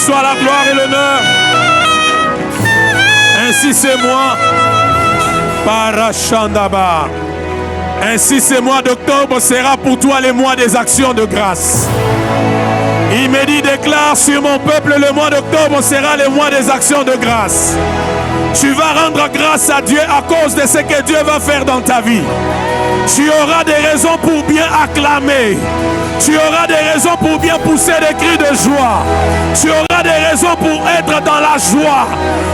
soit la gloire et l'honneur. Ainsi c'est moi. Parachandaba. Ainsi ce mois d'octobre sera pour toi le mois des actions de grâce. Il me dit, déclare sur mon peuple, le mois d'octobre sera le mois des actions de grâce. Tu vas rendre grâce à Dieu à cause de ce que Dieu va faire dans ta vie. Tu auras des raisons pour bien acclamer. Tu auras des raisons pour bien pousser des cris de joie. Tu auras des raisons pour être dans la joie.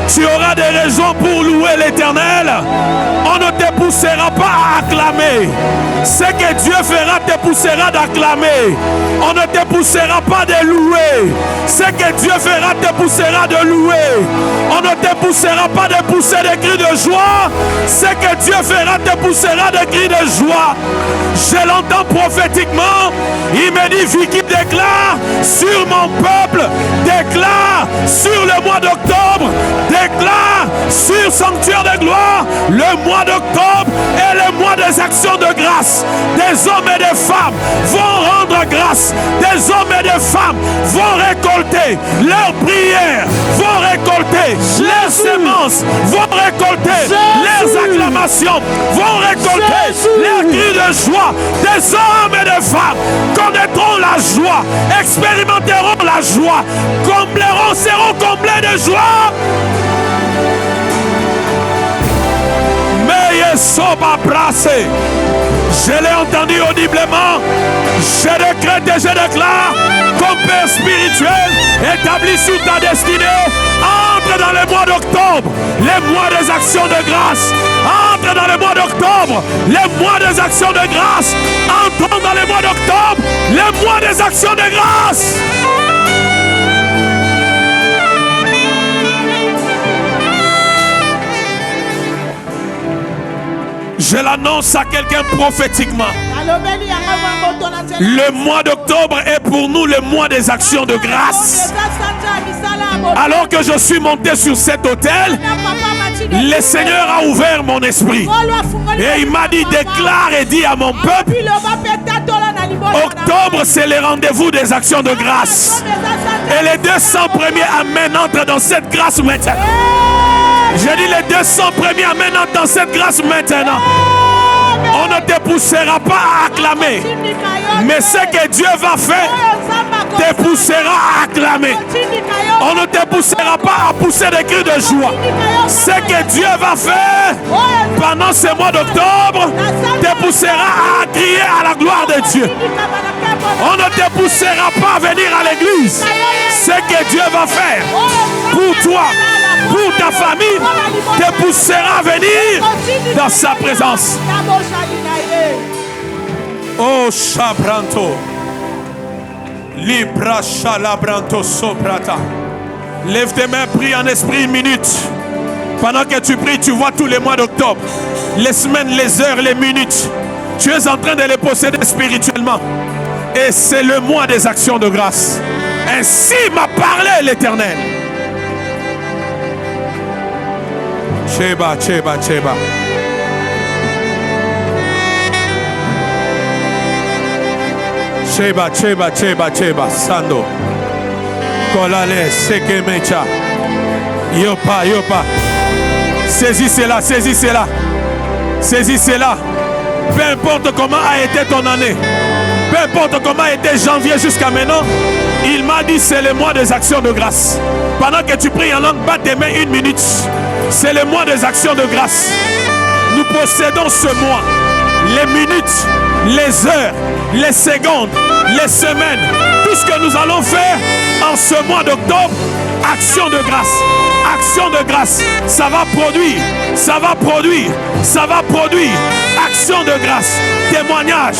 Tu auras des raisons pour louer l'Éternel. On ne te poussera pas à acclamer. Ce que Dieu fera te poussera d'acclamer. On ne te poussera pas de louer. Ce que Dieu fera te poussera de louer. On ne te poussera pas de pousser des cris de joie. Ce que Dieu fera te poussera des cris de joie. Je l'entends prophétiquement. Il me dit, Vicky déclare sur mon peuple, déclare sur le mois d'octobre, déclare sur Sanctuaire de gloire, le mois d'octobre est le mois des actions de grâce. Des hommes et des femmes vont rendre grâce. Des hommes et des femmes vont récolter leurs prières, vont récolter leurs semences, vont récolter leurs acclamations, vont récolter leurs cris de joie. Des hommes et des femmes connaîtront la joie, expérimenteront la joie, combleront, seront comblés de joie. Mais Yesoba brassé, je l'ai entendu audiblement. Je décrète et je déclare comme père spirituel établi sur ta destinée. Entre dans le mois d'octobre, les mois des actions de grâce. Entre dans le mois d'octobre, les mois des actions de grâce. Entrons dans le mois d'octobre, les mois des actions de grâce. Je l'annonce à quelqu'un prophétiquement. Le mois d'octobre est pour nous le mois des actions de grâce. Alors que je suis monté sur cet autel, le Seigneur a ouvert mon esprit. Et il m'a dit, déclare et dis à mon peuple, octobre c'est le rendez-vous des actions de grâce. Et les 200 premiers amen entrent dans cette grâce maintenant. Je dis les 200 premiers amen entrent dans cette grâce maintenant. On ne te poussera pas à acclamer. Mais ce que Dieu va faire te poussera à acclamer. On ne te poussera pas à pousser des cris de joie. Ce que Dieu va faire pendant ce mois d'octobre te poussera à crier à la gloire de Dieu. On ne te poussera pas à venir à l'église. Ce que Dieu va faire pour toi, pour ta famille, te poussera à venir dans sa présence. Oh Chabranto, Libra Chalabranto Soprata. Lève tes mains, prie en esprit une minute. Pendant que tu pries, tu vois tous les mois d'octobre, les semaines, les heures, les minutes. Tu es en train de les posséder spirituellement. Et c'est le mois des actions de grâce. Ainsi m'a parlé l'Éternel. Cheba, Cheba, Cheba. Cheba, Cheba, Cheba, Cheba, Sando. Kolale, Sekemecha. Yopa, Yopa. Saisissez-la, saisissez-la. Saisissez-la. Peu importe comment a été ton année. Peu importe comment a été janvier jusqu'à maintenant. Il m'a dit c'est le mois des actions de grâce. Pendant que tu pries en langue, batte tes mains une minute. C'est le mois des actions de grâce. Nous possédons ce mois. Les minutes, les heures, les secondes, les semaines. Tout ce que nous allons faire en ce mois d'octobre. Action de grâce. Action de grâce. Ça va produire. Ça va produire. Ça va produire. Action de grâce. Témoignage.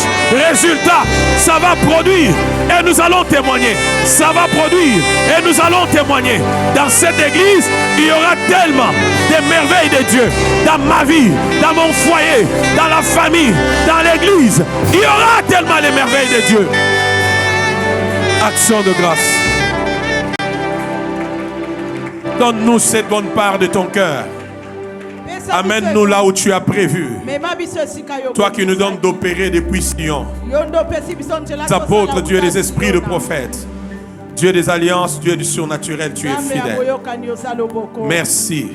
Résultat. Ça va produire. Et nous allons témoigner. Ça va produire. Et nous allons témoigner. Dans cette église, il y aura tellement de merveilles de Dieu. Dans ma vie, dans mon foyer, dans la famille, dans l'église. Il y aura tellement de merveilles de Dieu. Action de grâce. Donne-nous cette bonne part de ton cœur. Amène-nous là où tu as prévu. Toi qui nous donnes d'opérer depuis Sion. Les apôtres, Dieu, les esprits de prophètes. Dieu des alliances, Dieu du surnaturel, tu es fidèle. Merci.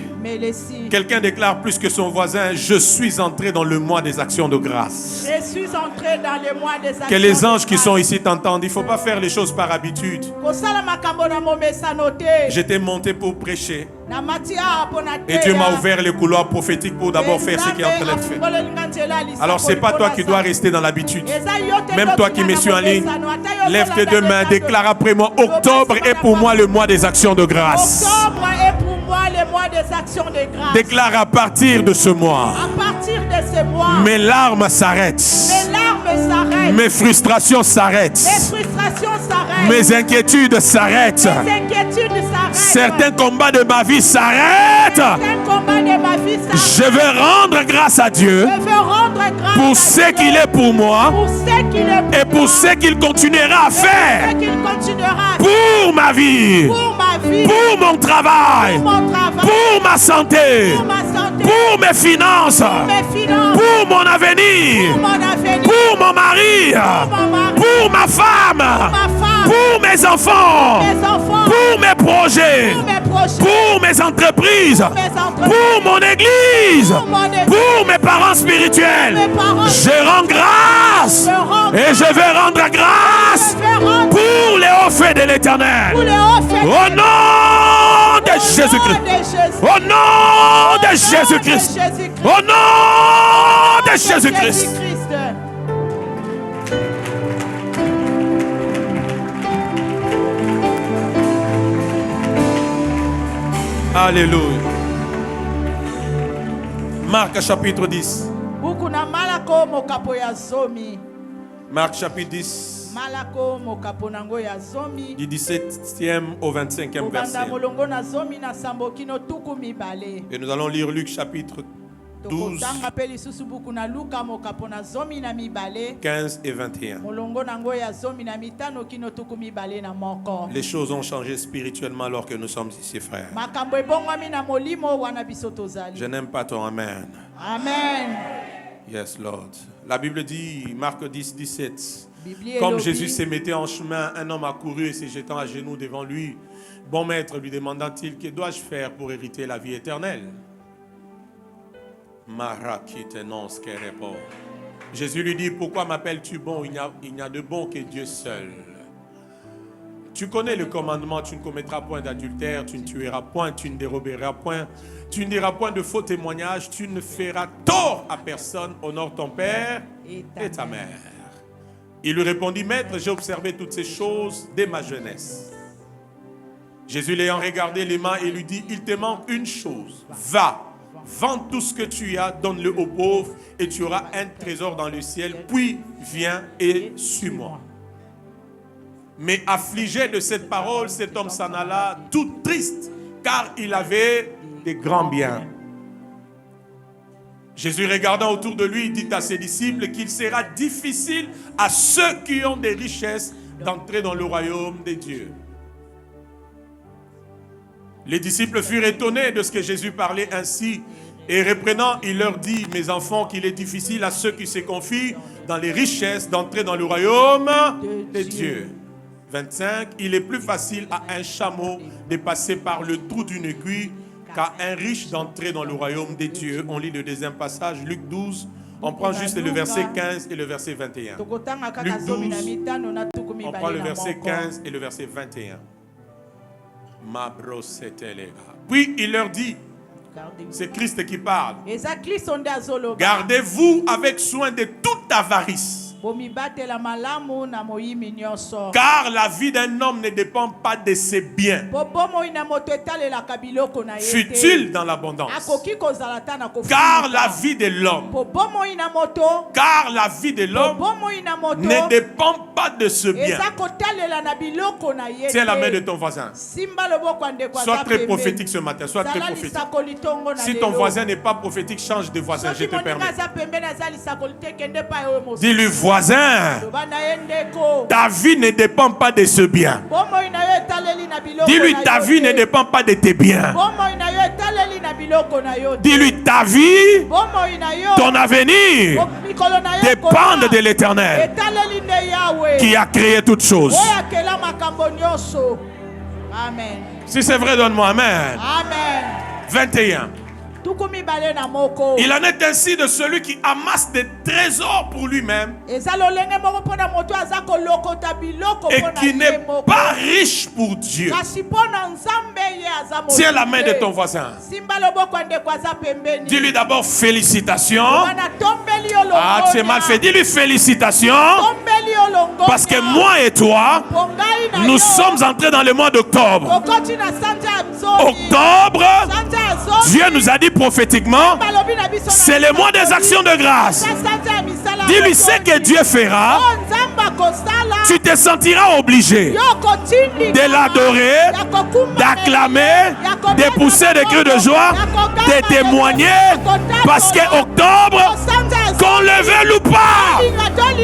Quelqu'un déclare plus que son voisin, je suis entré dans le mois des actions de grâce. Je suis entré dans le mois des actions. Que les anges qui sont ici t'entendent. Il ne faut pas faire les choses par habitude. J'étais monté pour prêcher. Et Dieu m'a ouvert les couloirs prophétiques pour d'abord faire ce qu'il est en train de faire. Alors ce n'est pas toi qui dois rester dans l'habitude. Même toi qui me suis en ligne, lève tes deux mains, déclare après moi, octobre est pour moi le mois des actions de grâce. Octobre est pour moi le mois des actions de grâce. Déclare à partir de ce mois. À partir de ce mois. Mes larmes s'arrêtent. Mes larmes s'arrêtent. Mes frustrations s'arrêtent. Mes frustrations s'arrêtent. Mes inquiétudes s'arrêtent. Mes inquiétudes s'arrêtent. Certains combats de ma vie s'arrêtent. Certains combats de ma vie s'arrêtent. Je veux rendre grâce à Dieu. Je veux rendre grâce pour ce qu'il est pour moi. Pour ce qu'il est pour et pour ce qu'il continuera à faire. Pour ma vie. Pour ma vie. Pour mon travail. Pour mon travail. Pour ma santé. Pour ma santé. Pour mes finances. Pour mes finances. Pour mon avenir. Pour mon avenir. Pour mon mari. Pour mon mari. Pour ma femme. Pour ma femme. Pour mes enfants. Pour mes enfants. Pour mes projets. Pour mes projets. Pour mes entreprises. Pour mes entreprises. Pour mon église. Pour mon église. Pour mes parents spirituels. Mes parents je rends grâce. Et je vais rendre grâce pour les hauts faits de l'Éternel. Au nom de Jésus-Christ. Au nom de Jésus-Christ. Au nom de Jésus-Christ. Alléluia. Marc chapitre 10. Marc chapitre 10. Du 17e au 25e verset. Et nous allons lire Luc chapitre 12, 15 et 21. Les choses ont changé spirituellement alors que nous sommes ici, frères. Je n'aime pas ton amen. Amen. Yes, Lord. La Bible dit, Marc 10, 17. Comme Jésus se mettait en chemin, un homme accourut et se jetant à genoux devant lui. Bon maître, lui demanda-t-il, que dois-je faire pour hériter la vie éternelle? Jésus lui dit, pourquoi m'appelles-tu bon? Il n'y a de bon que Dieu seul. Tu connais le commandement, tu ne commettras point d'adultère, tu ne tueras point, tu ne déroberas point, tu ne diras point de faux témoignages, tu ne feras tort à personne, honore ton père et ta mère. Il lui répondit, maître, j'ai observé toutes ces choses dès ma jeunesse. Jésus l'ayant regardé les mains et lui dit, il te manque une chose, va. Vends tout ce que tu as, donne-le aux pauvres et tu auras un trésor dans le ciel. Puis viens et suis-moi. Mais affligé de cette parole, cet homme s'en alla tout triste, car il avait des grands biens. Jésus, regardant autour de lui, dit à ses disciples qu'il sera difficile à ceux qui ont des richesses d'entrer dans le royaume des dieux. Les disciples furent étonnés de ce que Jésus parlait ainsi. Et reprenant, il leur dit, mes enfants, qu'il est difficile à ceux qui se confient dans les richesses d'entrer dans le royaume des dieux. 25, il est plus facile à un chameau de passer par le trou d'une aiguille qu'à un riche d'entrer dans le royaume des dieux. On lit le deuxième passage, Luc 12. On prend juste le verset 15 et le verset 21. Luc 12, on prend le verset 15 et le verset 21. Puis il leur dit, c'est Christ qui parle, gardez-vous avec soin de toute avarice. Car la vie d'un homme ne dépend pas de ses biens. Fut-il dans l'abondance? Car la vie de l'homme, ne dépend pas de ce bien. Tiens la main de ton voisin. Sois très prophétique ce matin. Sois très prophétique. Si ton voisin n'est pas prophétique, change de voisin, je te permets. Dis-lui, voisin, ta vie ne dépend pas de ce bien. Dis-lui, ta vie ne dépend pas de tes biens. Dis-lui, ta vie, ton avenir dépendent de l'Éternel qui a créé toutes choses. Amen. Si c'est vrai, donne-moi amen. Amen. 21. Il en est ainsi de celui qui amasse des trésors pour lui-même et qui n'est pas riche pour Dieu. Tiens la main de ton voisin. Dis-lui d'abord félicitations. Ah, c'est mal fait. Dis-lui félicitations. Parce que moi et toi, nous sommes entrés dans le mois d'octobre. Octobre, Dieu nous a dit prophétiquement, c'est le mois des actions de grâce. Dis-lui ce que Dieu fera. Tu te sentiras obligé de l'adorer, d'acclamer, de pousser des cris de joie, de témoigner, parce que octobre, qu'on le veuille ou pas,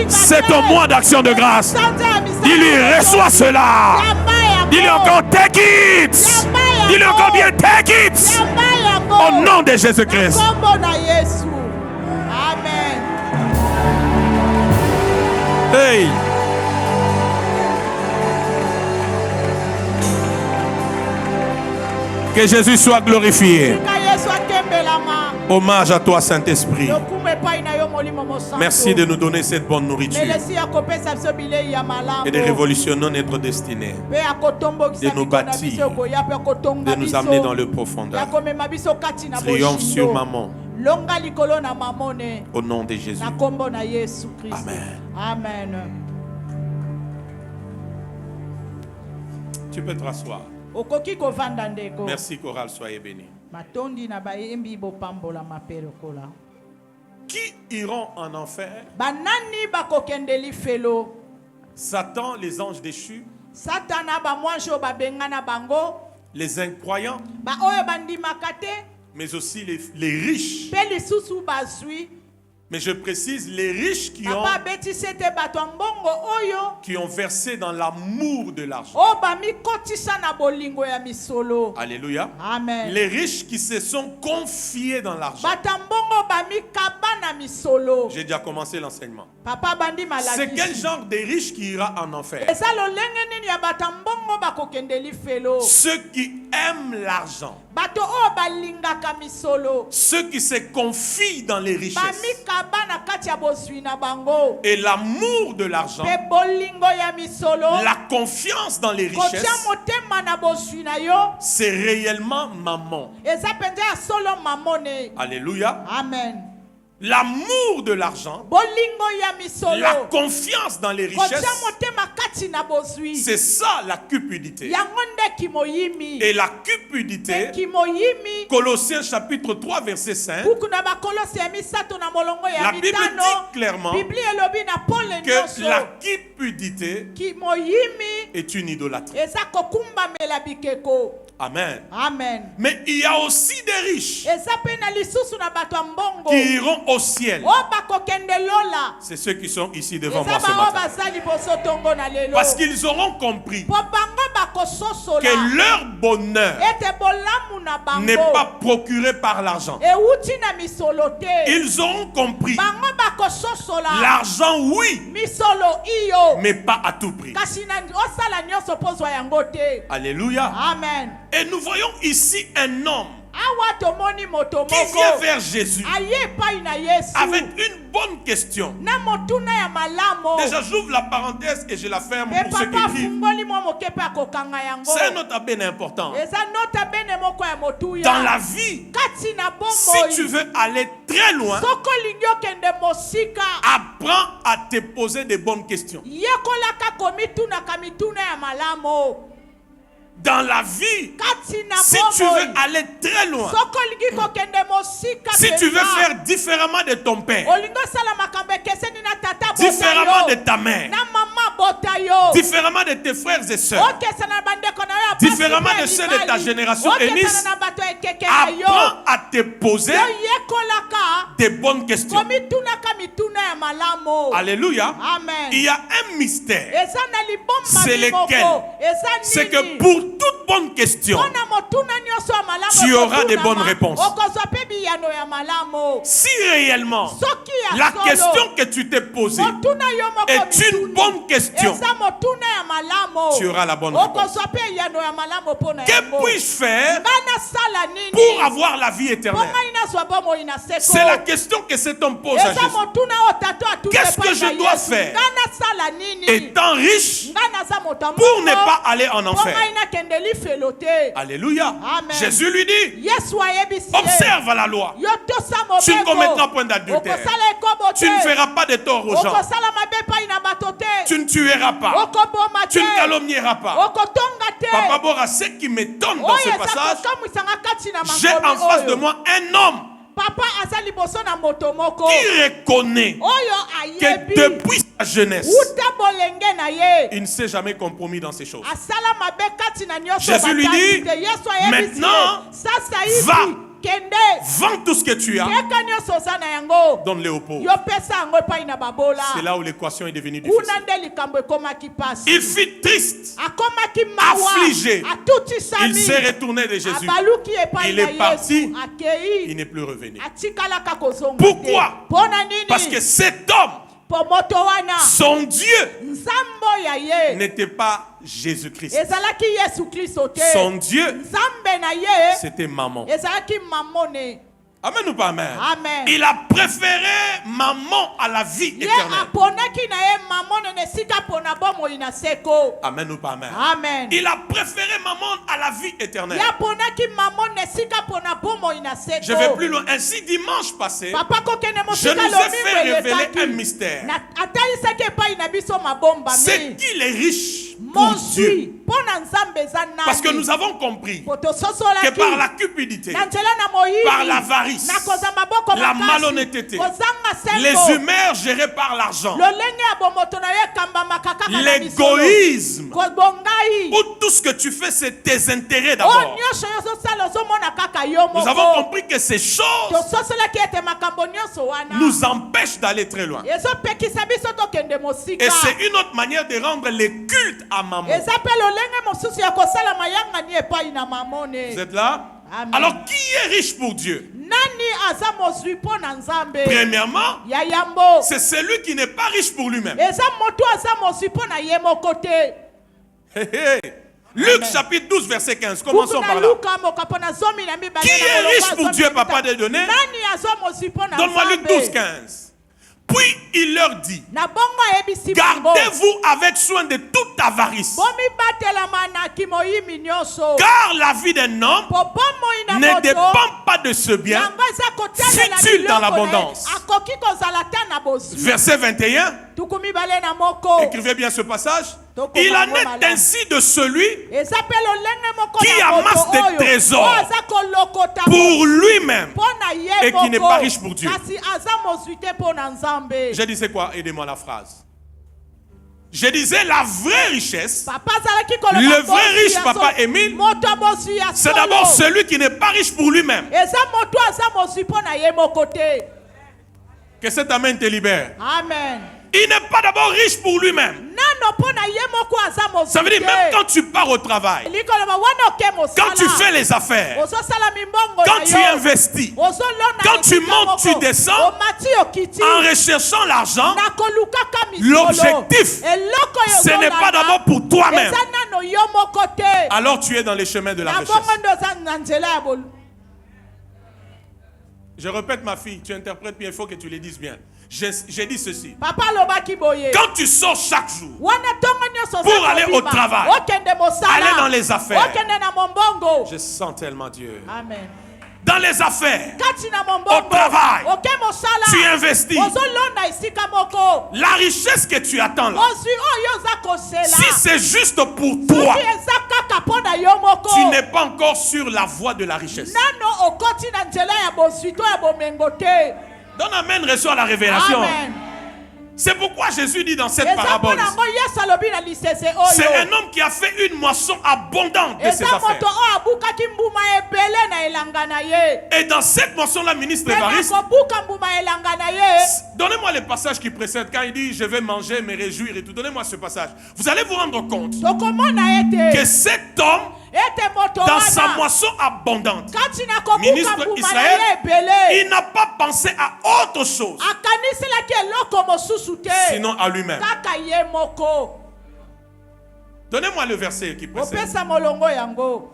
c'est ton mois d'action de grâce. Dis-lui, reçois cela. Dis-lui encore, take it. Dis-lui encore bien, take it. Au nom de Jésus-Christ. Amen. Hey. Que Jésus soit glorifié. Hommage à toi, Saint-Esprit. Merci de nous donner cette bonne nourriture et de révolutionner notre destinée, de nous bâtir, de nous amener dans le profondeur. Triomphe sur maman. Au nom de Jésus. Amen. Amen. Tu peux te rasseoir. Merci, chorale, soyez bénis. Qui iront en enfer? Satan, les anges déchus, les incroyants, mais aussi les riches. Mais je précise, les riches qui ont versé dans l'amour de l'argent. Alléluia. Amen. Les riches qui se sont confiés dans l'argent. J'ai déjà commencé l'enseignement. C'est quel genre de riches qui ira en enfer? Ceux qui aiment l'argent. Ceux qui se confient dans les richesses. Et l'amour de l'argent, la confiance dans les richesses, c'est réellement maman. Alléluia. Amen. L'amour de l'argent, la confiance dans les richesses, c'est ça la cupidité. Et la cupidité, Colossiens chapitre 3 verset 5, la Bible dit clairement que la cupidité est une idolâtrie. Amen. Amen. Mais il y a aussi des riches qui iront au ciel. C'est ceux qui sont ici devant moi ce matin. Parce qu'ils auront compris que leur bonheur n'est pas procuré par l'argent. Ils auront compris l'argent, oui, mais pas à tout prix. Alléluia. Amen. Et nous voyons ici un homme qui vient vers Jésus avec une bonne question. Déjà, j'ouvre la parenthèse et je la ferme pour ceux qui écrivent. C'est un note à bien important. Dans la vie, si tu veux aller très loin, apprends à te poser des bonnes questions. Dans la vie, si tu veux aller très loin, si tu veux faire différemment de ton père, différemment de ta mère, différemment de tes frères et sœurs, différemment de ceux de ta génération, apprends à te poser des bonnes questions. Alléluia. Amen. Il y a un mystère. Eza na libomba C'est moko. lequel? Eza C'est que nini? pour toute bonne question, Mpona motuna nyonso ya malamu tu auras des okotunama, bonnes réponses. okozwa mpe biyano ya malamu. Si réellement Soki ya la solo, question que tu t'es posée motuna yo moko est une mituni, bonne question, eza motuna ya malamu, tu auras la bonne réponse. okozwa mpe yano ya malamu mpona Que yango. puis-je faire Ngai nasala nini pour avoir la vie mpo éternelle? ngai nazwa bomoi na seko? C'est la question que cet homme pose à eza Jésus. motuna oyo tato atuni Qu'est-ce que epai na je dois Yesu. faire? Ngai nasala nini Étant riche ngai naza moto ya pour ne mbongo, pas aller en mpo enfer. ngai nakende lifelo te. Alléluia. Amen. Jésus lui dit, Yesu ayebisi ye, observe la loi. yo tosa Tu ne mobeko, commettras point d'adultère. okosala ekobo te, Tu ne feras pas de tort aux gens. okosala mabe epai na bato te, Tu ne tueras pas. okoboma Tu te, ne calomnieras pas. okotonga te. Papa Bora, ce qui m'étonne dans oyo ce eza passage, kokamwisanga kati na j'ai en makomi face de oyo. moi un homme Papa aza liboso na moto moko qui reconnaît oyo que ayebi depuis sa jeunesse, uta bolenge na ye il ne s'est jamais compromis dans ces choses. asala mabe kati na nyonso Jésus lui batali dit, te. Yesu ayebisi maintenant, ye, sasa hivi va. kende Vends tout ce que tu as, teka nyonso oza na yango, donne-le aux pauvres. yo pesa yango epai na babola. C'est là où l'équation est devenue difficile. kuna nde likambo ekomaki pasi, Il fut triste. akomaki mawa, Affligé. atutisami, Il s'est retourné de Jésus. abaluki epai Il na est parti. Yesu, akei, Il n'est plus revenu. atikalaka kozonga Pourquoi? te. Mpona nini? Parce que cet homme, po moto wana son Dieu, nzambe ya ye n'était pas Jésus-Christ. ezalaki Yesu Kristo te. Son Dieu, nzambe na ye c'était maman. ezalaki mamone. Amen ou pas amen? Amen. Il a préféré maman à la vie Ye éternelle. aponaki na ye mamone na esika pona bomoi na seko. Amen ou pas amen? Amen. Il a préféré maman à la vie éternelle. Ye aponaki mamone na esika pona bomoi na seko. Je vais plus loin. Ainsi, dimanche passé, Papa kokende je mosika nous ai fait lomi révéler un mystère. na atalisaki epai na biso mabomba C'est mi qu'il est riche pour Dieu. mozwi mpona nzambe eza nani. Parce que nous avons compris po que tososolaki par la cupidité, na nzela na moyibi, par l'avarice, na kozwa maboko la makasi, malhonnêteté, kozanga sengo, les humeurs gérées par l'argent, lolenge ya bomoto na yo ekambamaka kaka na misolo, l'égoïsme, kobongai, où tout ce que tu fais, c'est tes intérêts oyo d'abord. nyonso yo ozosala ozomona kaka yo Nous avons moko. compris que ces choses tososolaki ete makambo nyonso wana nous empêchent d'aller très loin. ezopekisa biso tokende mosika. Et c'est une autre manière de rendre les cultes à maman. eza mpe lolenge mosusu ya kosala mayangani epai na mamone. Vous êtes là? Amen. Alors, qui est riche pour Dieu? nani aza mozwi mpo na nzambe Premièrement, ya yambo? c'est celui qui n'est pas riche pour lui-même. eza moto aza mozwi mpo na ye moko te. Hé, hé. Luc chapitre 12, verset 15. Commençons par là. Qui Qui est riche pour Dieu, papa de donner? Donne-moi Luc 12, 15. Puis il leur dit, gardez-vous avec soin de toute avarice, car la vie d'un homme ne dépend pas de ce bien, fut-il dans l'abondance. Verset 21, écrivez bien ce passage. Il en est ainsi de celui qui amasse des trésors pour lui-même et qui n'est pas riche pour Dieu. J'ai dit c'est quoi? Aidez-moi la phrase. Je disais la vraie richesse, le vrai riche, papa Émile, c'est d'abord celui qui n'est pas riche pour lui-même. Que cet amen te libère. Amen. Il n'est pas d'abord riche pour lui-même. Ça veut dire même quand tu pars au travail, quand tu fais les affaires, quand tu investis, quand tu montes, tu descends, en recherchant l'argent, l'objectif, ce n'est pas d'abord pour toi-même. Alors tu es dans les chemins de la richesse. Je répète ma fille, tu interprètes bien, il faut que tu le dises bien. J'ai dit ceci. Quand tu sors chaque jour pour aller au travail, aller dans les affaires, je sens tellement Dieu. Amen. Dans les affaires, au travail, tu investis. La richesse que tu attends là, si c'est juste pour toi, tu n'es pas encore sur la voie de la richesse. Amen. Donne amen, reçois la révélation. Amen. C'est pourquoi Jésus dit dans cette eza parabole, mpona yango yesu alobi na lisese oyo c'est un homme qui a fait une moisson abondante de ses eza affaires. moto oyo abukaki mbuma ebele na elanga na ye Et dans cette moisson-là, ministre mpe na Évariste, kobuka mbuma elanga na ye donnez-moi les passages qui précèdent quand il dit je vais manger, me réjouir et tout. Donnez-moi ce passage. Vous allez vous rendre compte tokomona ete que cet homme, ete moto dans sa wana moisson abondante, kati na kobuka ministre mbuma na ye Israël, ebele il n'a pas pensé à autre chose, akaniselaki eloko mosusu te sinon à lui-même. kaka ye moko Donnez-moi le verset qui précède. opesa molongo yango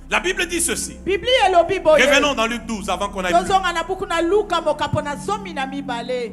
La Bible dit ceci. bibli elobi boye Revenons dans Luc 12 avant qu'on aille plus. tozonga na buku na luka mokapo na zomi na mibale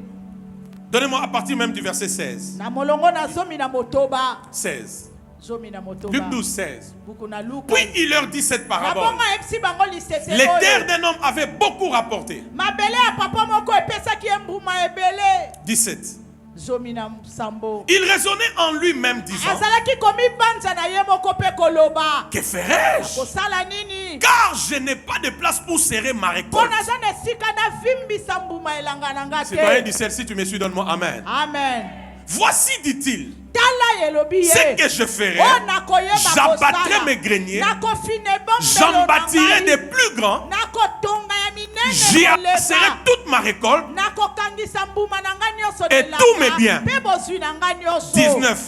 Donnez-moi à partir même du verset 16. na molongo na zomi na motoba 16. zomi na motoba Luc 12, 16. buku na luka Puis il leur dit cette na parabole. bongo ayebisi bango lisese Les terres oyo d'un homme avaient beaucoup rapporté. mabele ya papa moko epesaki ye mbuma ebele 17. zomi na sambo Il raisonnait en lui-même disant, azalaki komibanza na ye moko mpe koloba que ferai-je? kosala nini Car je n'ai pas de place pour serrer ma mpo récolte. naza na esika navimbisa mbuma elanga na nga Citoyen te du ciel, si tu me suis, donne-moi Amen. amen Voici, dit-il, tala elobi ye ce que je ferai. oyo nakoyeba J'abattrai kosala mes greniers, nakofina ebombelo j'en na bâtirai ngai des plus grands, nakotonga ya j'y minene amasserai koleka toute ma récolte. nakokangisa mbuma na ngai nyonso Et lelaka, tous mes biens. mpe bozwi na ngai nyonso 19.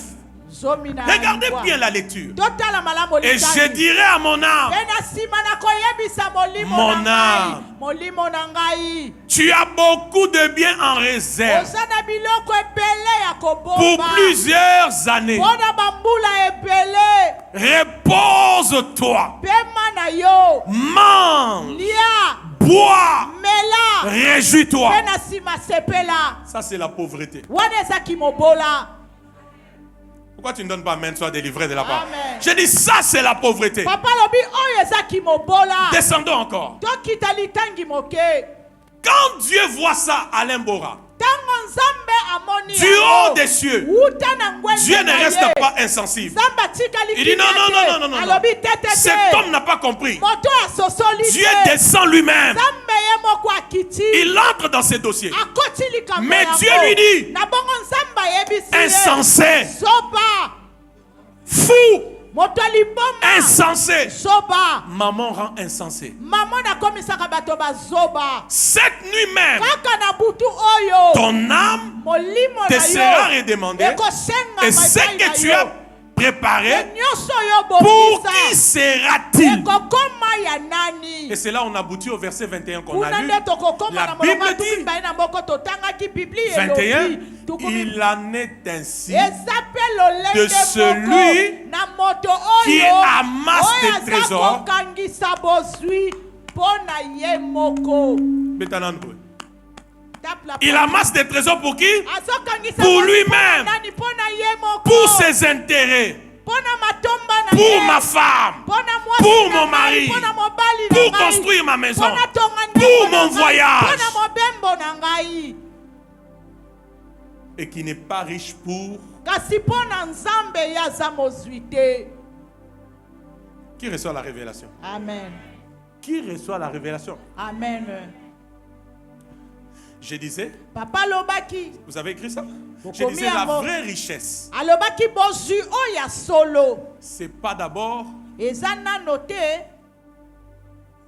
zomi na Regardez lingwa. bien la lecture. totala malamu Et je lisani dirai à mon âme, mpe na nsima nakoyebisa molimo Mon na ngai âme. molimo na ngai tu as beaucoup de biens en réserve oza na biloko ebele ya pour kobomba plusieurs années. mpo na bambula ebele Repose-toi, pema na yo mange, lia bois, mela réjouis-toi. mpe na nsima sepela Ça, c'est la pauvreté. wana ezaki mobola Pourquoi tu ne donnes pas main, sois délivré de la part? Amen. Je dis, ça, c'est la pauvreté. papa lobi oyo ezaki mobola Descendons encore. tokita litangi moke Quand Dieu voit ça, Alain Bora, ntango nzambe amoni du haut des cieux, wuta na ngwende Dieu ne na reste ye. pas insensible. nzambe atikali Il dit non, non, non, non, non, non. alobi tete Cet te homme n'a pas compris. moto asosoli Dieu te descend lui-même. nzambe ye moko akiti Il entre dans ses dossiers. akoti likambo Mais yango. Dieu lui dit, na bongo nzambe ayebisi ye insensé, zoba fou, moto aliboma insensé. zoba Maman rend insensé. mama nakomisaka bato bazoba Cette nuit même, kaka na butu oyo ton âme molimo te na sera yo redemandée. ekosenga Et ce mabai que na tu yo. as préparé, nyonso oyo pour bobisa qui sera-t-il? ekokoma ya nani Et c'est là on aboutit au verset 21 qu'on kuna a lu. nde tokokoma La na molongo ya Bible tukumi dit, mibale na moko totangaki bibli 21, elobi tukumi il en est ainsi eza mpe de lolenge celui moko na moto qui oyo amasse oyo des aza trésors. kokangisa bozwi mpo na ye moko Betanandwe. Tape la Il porte. amasse des trésors pour qui? azokangisa Pour bozwi lui-même. mpo na nani mpo na ye moko Pour ses intérêts, mpo na matomba na pour ye ma femme, mpo na mwasi pour na mon ngai, mari, mpo na mobali na pour ngai, construire ma maison, mpo na tonga pour ndako na mon ngai, voyage. mpo na mobembo na ngai et qui n'est pas riche pour... kasi mpo na nzambe ye aza mozwi te Qui reçoit la révélation? amen Qui reçoit la révélation? amen Je disais, papa alobaki vous avez écrit ça? Vous Je disais, commis la à mort. vraie richesse, alobaki bozwi oyo ya solo c'est pas d'abord, eza nano te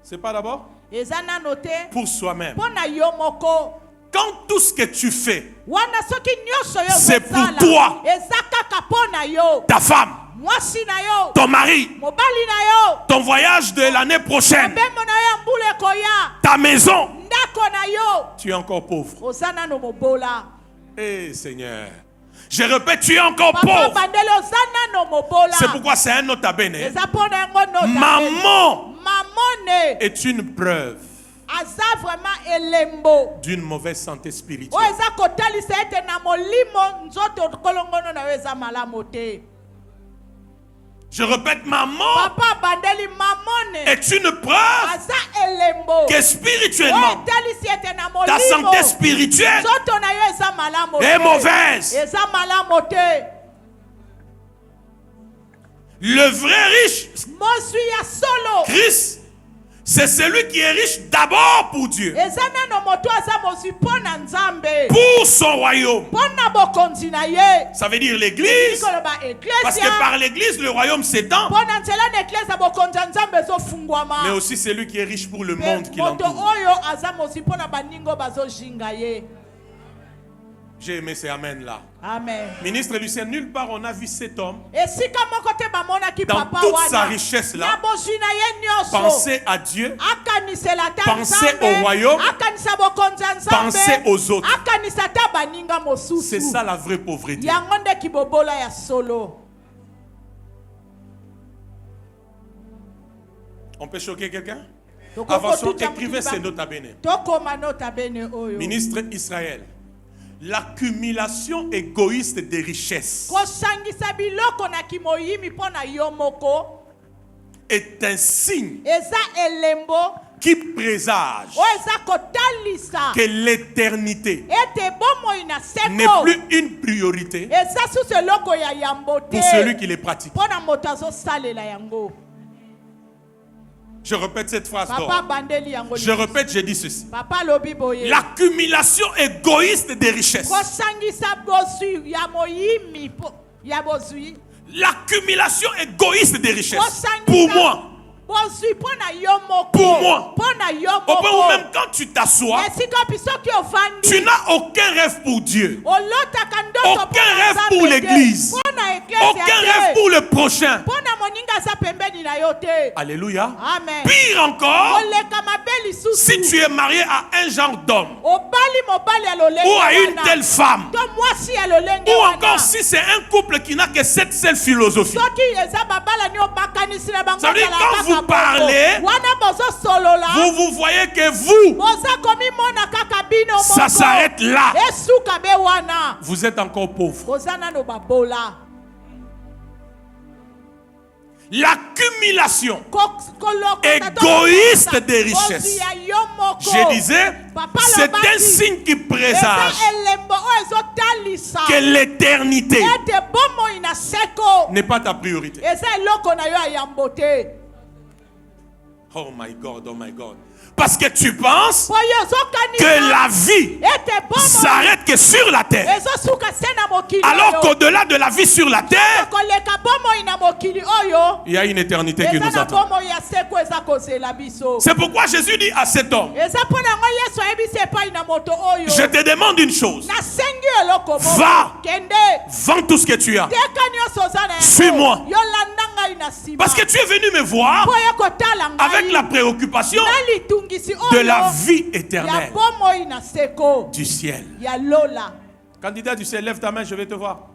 c'est pas d'abord eza nano te pour soi-même. mpo na yo moko Quand tout ce que tu fais, wana soki nyonso yo C'est pour ozosala, toi. eza kaka mpo na yo ta femme, mwasi na yo ton mari, mobali na yo ton voyage de l'année prochaine, mobembo na yo ya mbula ekoya ta maison, ndako na yo tu es encore pauvre. oza nano mobola Eh Seigneur, je répète, tu es encore papa pauvre. bandeli oza nano mobola C'est pourquoi c'est un nota bene. eza mpo na yango nota Maman mamone est une preuve aza vraiment elembo d'une mauvaise santé oyo spirituelle. eza kotalisa ete na molimo nzoto kolongono na yo eza malamu te Je répète, maman papa bandeli mamone est une preuve aza elembo que oyo spirituellement, etalisi ete na ta santé molimo spirituelle nzoto na yo eza malamu est te mauvaise. eza malamu te Le vrai riche, mozwi ya solo Christ, C'est celui qui est riche d'abord pour Dieu, eza nano moto aza mozwi mpo na nzambe pour son royaume. mpo na bokonzi na ye. Ça veut dire l'église, Likoloba parce que eklesia par l'église, le royaume s'étend, mpo na nzela na eklesia bokonzi ya nzambe ezofungwama. mais aussi celui qui est riche pour le Mpe monde qui moto l'entoure. oyo aza mozwi mpo na baningo bazojinga ye. J'ai aimé ces amen là. Amen. Ministre Lucien, nulle part on a vu cet homme esika moko te bamonaki dans papa toute wana sa richesse là na bozwi na ye nyonso penser à Dieu, akanisela ta penser nzambe au royaume, akanisa bokonzi ya penser nzambe aux autres. akanisa ta baninga mosusu. C'est ça la vraie pauvreté. yango nde kibobola ya solo. On peut choquer quelqu'un? Toko Avançons, kotuta écrivez mutu ces ba- notes à Bénin. tokoma nota bene oyo. Ministre Israël, l'accumulation égoïste des richesses kosangisa biloko na kimoyimi mpo na yo moko est un signe eza elembo qui présage oyo eza kotalisa que l'éternité ete bomoi na n'est seko plus une priorité eza susu eloko ya yambo te pour celui qui les pratique. mpo na moto azosalela yango. Je répète cette phrase Papa d'or. bandeli yango. Je répète, j'ai dit ceci. Papa lobi boye. L'accumulation égoïste des richesses. Kosangisa bozwi ya moyimi po ya bozwi. L'accumulation égoïste des richesses. Kosangisa Pour moi. bozwi mpo na yo moko. Pour moi. Mpo na yo Au point où moko. même quand tu t'assois, Esika bisoki ofandi. tu n'as aucun rêve pour Dieu. Olotaka ndoto Aucun rêve pour l'église. Mpo na eklesia Aucun rêve pour le prochain. Mpo na moninga aza pembeni na yo te. Alléluia. Amen. Pire encore, Oleka mabe lisusu. si tu es marié à un genre d'homme obali mobali ya lolenge ou à une wana. telle femme, To mwasi ya lolenge ou wana. encore si c'est un couple qui n'a que cette seule philosophie, soki eza babala ni obakanisi na bango ça veut dire ezala quand kaka vous bongo. parlez, wana bozosolola vous voyez que vous, boza komimona kaka bino ça s'arrête là. esuka be wana Vous êtes encore pauvre. boza nano babola. L'accumulation égoïste des richesses, je disais, c'est un signe qui présage que l'éternité n'est pas ta priorité. Oh my God, oh my God. Parce que tu penses que la vie s'arrête que sur la terre. Alors qu'au-delà de la vie sur la terre, il y a une éternité qui nous attend. C'est pourquoi Jésus dit à cet homme, je te demande une chose. Va, vends tout ce que tu as. Suis-moi. Parce que tu es venu me voir avec la préoccupation de la vie éternelle du ciel. Candidat du ciel, lève ta main, je vais te voir.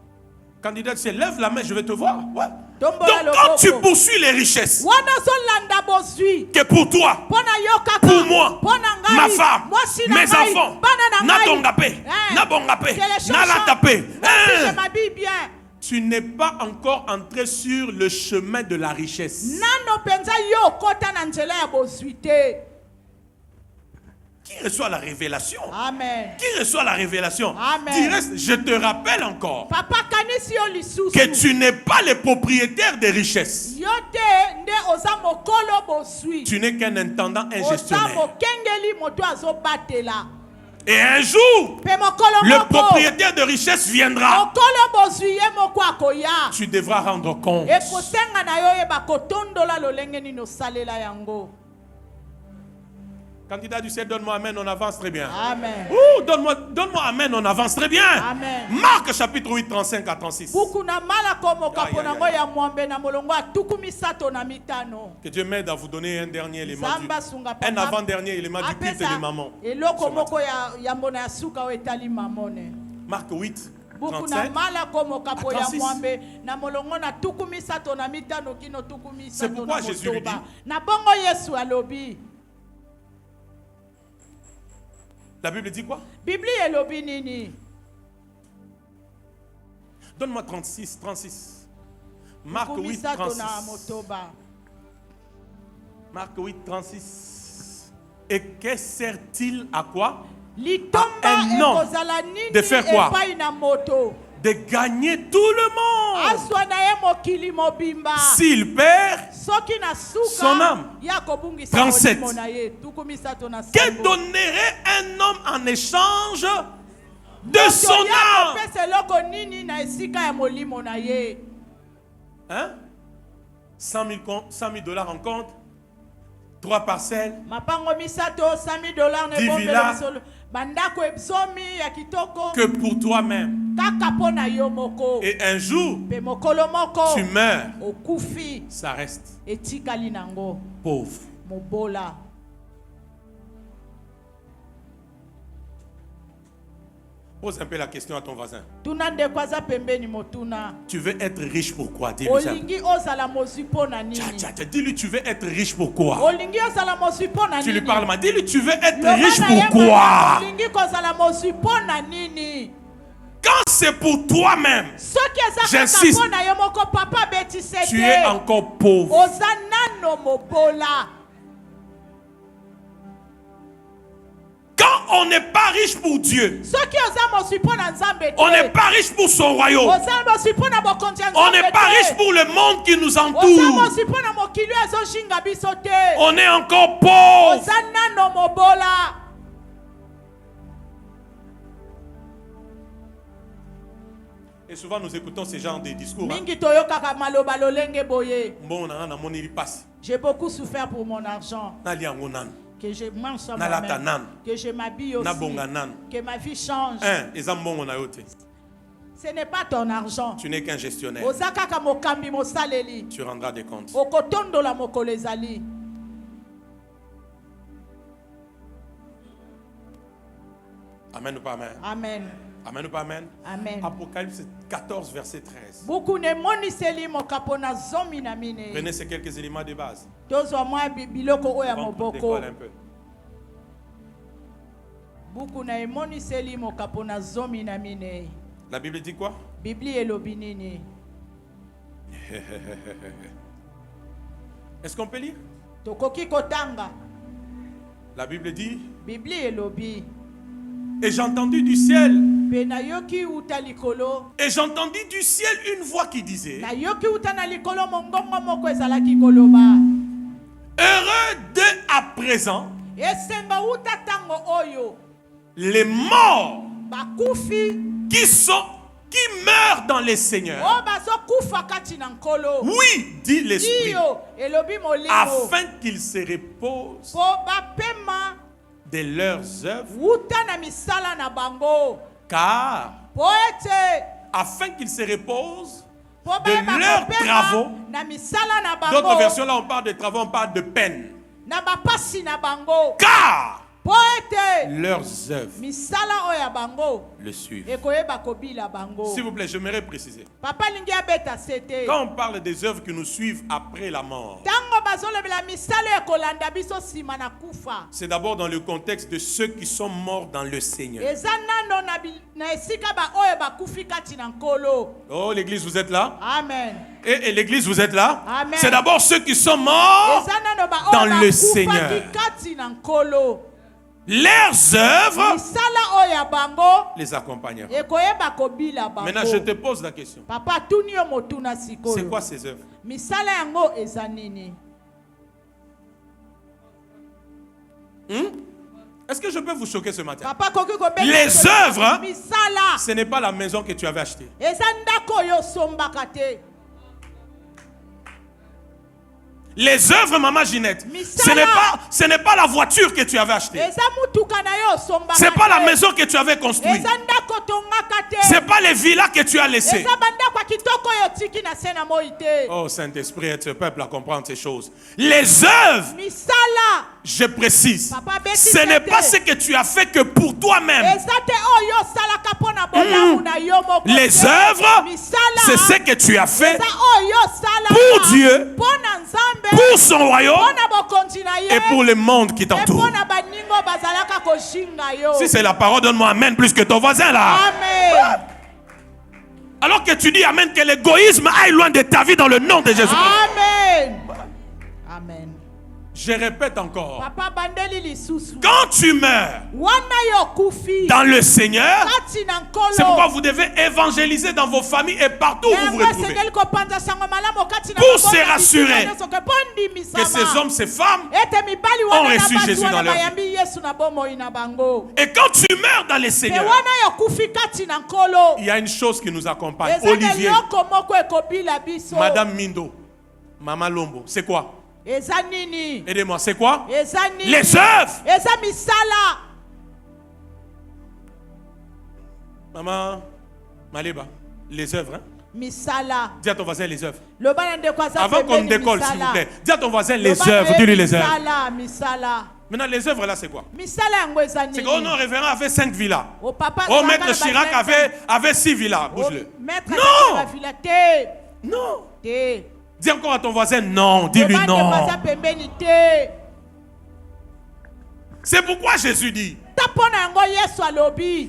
Candidat du ciel, lève la main, je vais te voir. Ouais. Donc quand tu poursuis les richesses, que pour toi, pour moi, ma femme, mes enfants, tu n'es pas encore entré sur le chemin de la richesse. Qui reçoit la révélation? Amen. Qui reçoit la révélation? Amen. Du reste, je te rappelle encore Papa, que tu n'es pas le propriétaire des richesses. Tu n'es qu'un intendant, un gestionnaire. Et un jour, le propriétaire de richesse viendra. Tu devras rendre compte. Candidat du ciel, donne-moi amen, on avance très bien. Amen. Donne-moi amen, on avance très bien. Amen. Marc chapitre 8, 35 à 36. Que Dieu m'aide à vous donner un dernier élément, un avant-dernier élément du culte de maman. Marc 8, 35 à 36. C'est pourquoi Jésus lui dit. La Bible dit quoi? Donne-moi 36. Marc 8, 36. Marc 8, 36. Et que sert-il à quoi? À un homme de faire quoi? de gagner tout le monde. aswa na ye mokili mobimba S'il perd soki na suka son âme. ya kobungisa 37. molimo na ye tuku misato na Que sango. donnerait un homme en échange de Moto son ya âme? kopesa eloko nini na esika ya molimo na ye? Hein? 100 000 dollars en compte, 3 parcelles, Mapango misato $100 10 ne villas. bombela bandako ebzomi ya kitoko que pour toi-même. kaka mpo na yo moko. Et un jour, Pe mokolo moko tu meurs, okufi ça reste etikali nango pauvre. mobola. Pose un peu la question à ton voisin. Tuna ndeko aza pembeni motuna. Tu veux être riche pourquoi? Dis-lui ça. Olingi ozala mozwi mpo na nini? Dis-lui, tu veux être riche pourquoi? Olingi ozala mozwi mpo na Tu lui nini? parles mal. Dis-lui, tu veux être Loba riche na ye pourquoi? olingi kozala mozwi mpo na nini? Quand c'est pour toi-même, Soki eza kaka j'insiste, mpo na yo moko papa betise tu es te. encore pauvre. Oza nano mobola. Quand on n'est pas riche pour Dieu, Soki oza mozwi mpo na Nzambe te. on n'est pas riche pour son royaume, Oza mozwi mpo na bokonzi ya on Nzambe n'est pas te. riche pour le monde qui nous Oza entoure, mozwi mpo na mokili oyo ezoshinga biso te. on est encore pauvre. Oza nano mobola. Et souvent nous écoutons ce genre de discours. Hein. Mingi toyokaka maloba lolenge boye. Bon, on a mon il passe. J'ai beaucoup souffert pour mon argent. Nali yango nan. Que je mange sans Na lata nan. moi-même. Que je m'habille aussi. Na bonga nan. Que ma vie change. Un, ezambongo na yote. Ce n'est pas ton argent. Tu n'es qu'un gestionnaire. Ozakaka mokambi mosaleli. Tu rendras des comptes. Okotondola mokolo ezali. Amen ou pas amen? Amen. Amen ou pas amen? Amen. Apocalypse 14, verset 13. Buku ne moniseli mokapo na zomi na mine. Prenez ces quelques éléments de base. Tozwa mwa biloko oyo ya Avant qu'on moboko. décolle un peu. Buku na emoniseli mokapo na zomi na mine. La Bible dit quoi? Bibli elobi nini? Est-ce qu'on peut lire? Tokoki kotanga. La Bible dit, Bibli elobi. et j'ai entendu du ciel, Pe na yoki uta likolo. et j'ai entendu du ciel une voix qui disait, Na yoki uta na likolo mongongo moko ezalaki koloba. heureux d'eux à présent, Esenga uta tango oyo. les morts Bakufi. qui meurent dans les seigneurs. O bazo kufa kati na nkolo. Oui, dit l'Esprit, Iyo elobi molimo. afin qu'ils se reposent Po bapema de leurs œuvres, uta na misala na bango. car, Po ete afin qu'ils se reposent po de bayeba leurs kopema travaux. na misala na D'autres bango. versions là, on parle de travaux, on parle de peine. Na bapasi na bango. Car Po ete leurs œuvres misala oyo ya bango le suivent. ekoyeba kobila bango. S'il vous plaît, j'aimerais préciser. Papa lingi abeta sete. Quand on parle des œuvres qui nous suivent après la mort, Tango bazolobela misala ekolanda biso sima na kufa. c'est d'abord dans le contexte de ceux qui sont morts dans le Seigneur. Eza nano na esika ba oyo bakufi kati na nkolo. Oh, l'église, vous êtes là? Amen. Et l'église, vous êtes là? Amen. C'est d'abord ceux qui sont morts. Eza nano ba dans oyo le bakufa Seigneur. kati na nkolo. Leurs œuvres Misala oyo ya bango les accompagneront. ekoyeba kobila bango. Maintenant, je te pose la question. Papa tuni yo motuna sikoyo. C'est quoi ces œuvres? Misala yango eza nini? Est-ce que je peux vous choquer ce matin? Papa koki kobela. Les œuvres, misala ce n'est pas la maison que tu avais achetée. eza ndako oyo sombaka te. Les œuvres, maman Ginette, ce n'est pas la voiture que tu avais achetée. Eza mutuka na yo sombaka. Ce n'est pas la te. maison que tu avais construite. Eza ndako tongaka te. Ce n'est pas les villas que tu as laissées. Eza bandako ya kitoko oyo tiki na se na moi te. Oh Saint-Esprit, aide ce peuple à comprendre ces choses. Les œuvres, Misala je précise, Papa, beti ce n'est sete. pas ce que tu as fait que pour toi-même. eza te oyo salaka pona bolamu na yo moko. Les te. œuvres, Misala c'est ce que tu as fait eza oyo salaka pour Dieu, pona Nzambe. pour son royaume Pona bokonzi na ye. et pour le monde qui Et t'entoure. pona baningo bazalaka koshinga yo. Si c'est la parole, donne-moi amen plus que ton voisin là. Amen. Alors que tu dis amen, que l'égoïsme aille loin de ta vie dans le nom de Jésus. Amen. Amen. Je répète encore. Papa bandeli lisusu. Quand tu meurs Wana yo kufi. dans le Seigneur, Kati na nkolo. c'est pourquoi vous devez évangéliser dans vos familles et partout où vous vous retrouvez. Pour se rassurer que ces hommes, ces femmes ont reçu Jésus dans leur vie. Et quand tu meurs dans le Seigneur, il y a une chose qui nous accompagne. Olivier, Madame Mindo, Maman Lombo, c'est quoi? Aidez-moi, c'est quoi? Les œuvres. Maman Maleba, les œuvres. Hein? Misala. Dis à ton voisin les œuvres. Avant qu'on décolle, s'il vous plaît. Dis à ton voisin les œuvres. Dis-lui les œuvres. Maintenant, les œuvres là, c'est quoi? C'est qu'au nom révérend avait 5 villas. Au maître Chirac avait 6 villas. Bouge-le. Non! Non! Dis encore à ton voisin non. Dis-lui non. C'est pourquoi Jésus dit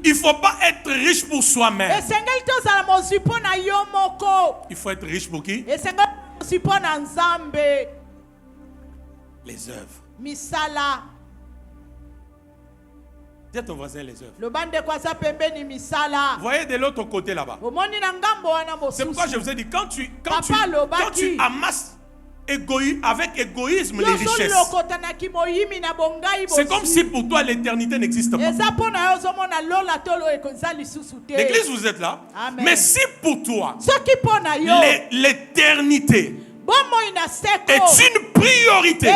il ne faut pas être riche pour soi-même. Il faut être riche pour qui? Les œuvres. Dis à ton voisin les œuvres. Voyez de l'autre côté là-bas. C'est pourquoi je vous ai dit, quand tu amasses avec égoïsme les richesses, c'est comme si pour toi l'éternité n'existe pas. L'église, vous êtes là. Amen. Mais si pour toi l'éternité est une priorité,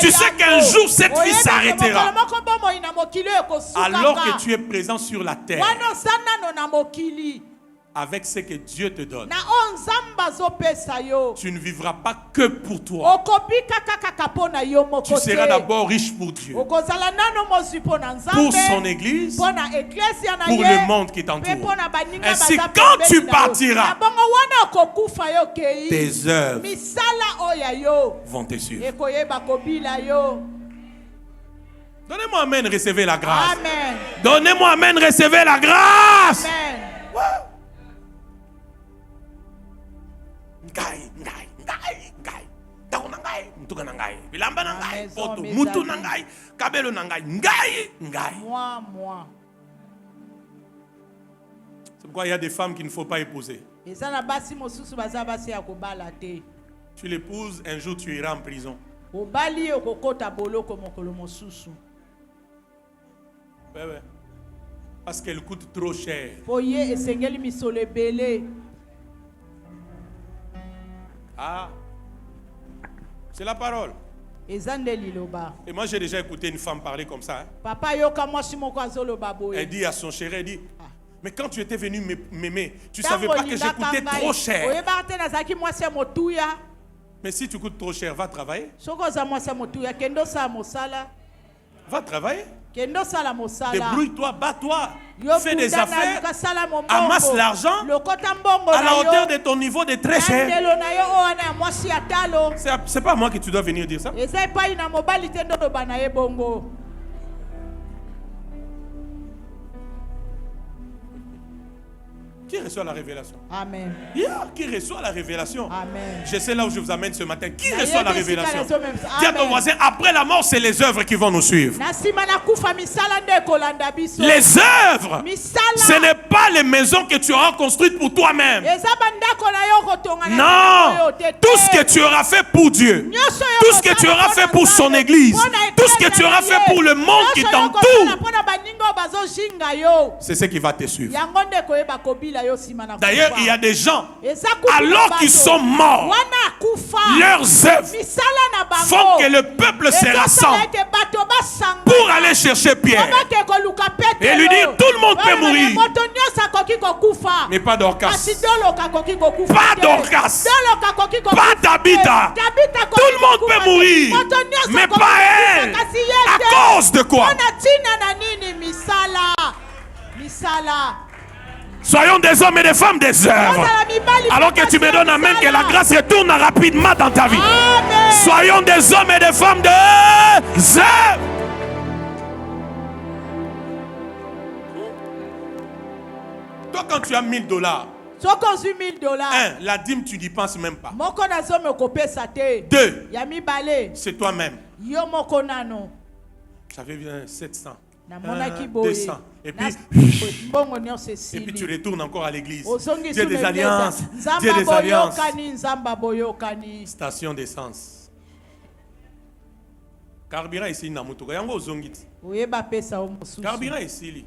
tu sais qu'un jour cette vie s'arrêtera. Alors que tu es présent sur la terre avec ce que Dieu te donne, tu ne vivras pas que pour toi. Tu seras d'abord riche pour Dieu, pour son église, pour le monde qui t'entoure. Ainsi, quand tu partiras, tes œuvres vont te suivre. Donnez-moi amen, recevez la grâce. Amen. Donnez-moi amen, recevez la grâce. Amen. Ouais. C'est pourquoi il y a des femmes qu'il ne faut pas épouser. Tu l'épouses, un jour tu iras en prison. Ouais, ouais. Parce qu'elle coûte trop cher. Ah, c'est la parole. Et moi j'ai déjà écouté une femme parler comme ça. Hein. Elle dit à son chéri, elle dit, mais quand tu étais venu m'aimer, tu ne savais pas que j'ai coûté trop cher. Mais si tu coûtes trop cher, va travailler. Va travailler. Débrouille-toi, bats-toi, fais des affaires, amasse l'argent à la hauteur de ton niveau de très cher. C'est pas moi que tu dois venir dire ça. Qui reçoit la révélation? Amen. Yeah, qui reçoit la révélation? Amen. Je sais là où je vous amène ce matin. Qui reçoit la révélation? Dis à ton voisin, après la mort, c'est les œuvres qui vont nous suivre. Les œuvres, ce n'est pas les maisons que tu auras construites pour toi-même. Non. Tout ce que tu auras fait pour Dieu, tout ce que tu auras fait pour son église, tout ce que tu auras fait pour le monde qui t'entoure, c'est ce qui va te suivre. D'ailleurs, il y a des gens, alors qu'ils sont morts, leurs œuvres font que le peuple se rassemble pour aller chercher Pierre et lui dire, tout le monde peut mourir, mais pas Dorcas, pas Dorcas, pas Tabitha. Tout le monde peut mourir, mais pas elle. À cause de quoi? Soyons des hommes et des femmes des œuvres. Alors que tu me donnes amen, que la grâce retourne rapidement dans ta vie. Amen. Soyons des hommes et des femmes des œuvres. Toi, quand tu as $1000, Soko ozwi $1000. 1. La dîme, tu n'y penses même pas. Moko nazome kopesa te. 2. Ya mibale. C'est toi-même. Yo moko nano. J'avais vu 700. Namonaki boye. 200. Et puis, mbongo nyonso et esili. puis tu retournes encore à l'église. Ozongi Dieu sous des l'église. alliances. Dieu Nzamba des alliances. boyokani, nzamba boyokani. Station d'essence. Carburant ici na mutuka. Yango ozongiti. Oyeba pesa o mosusu. Carburant ici.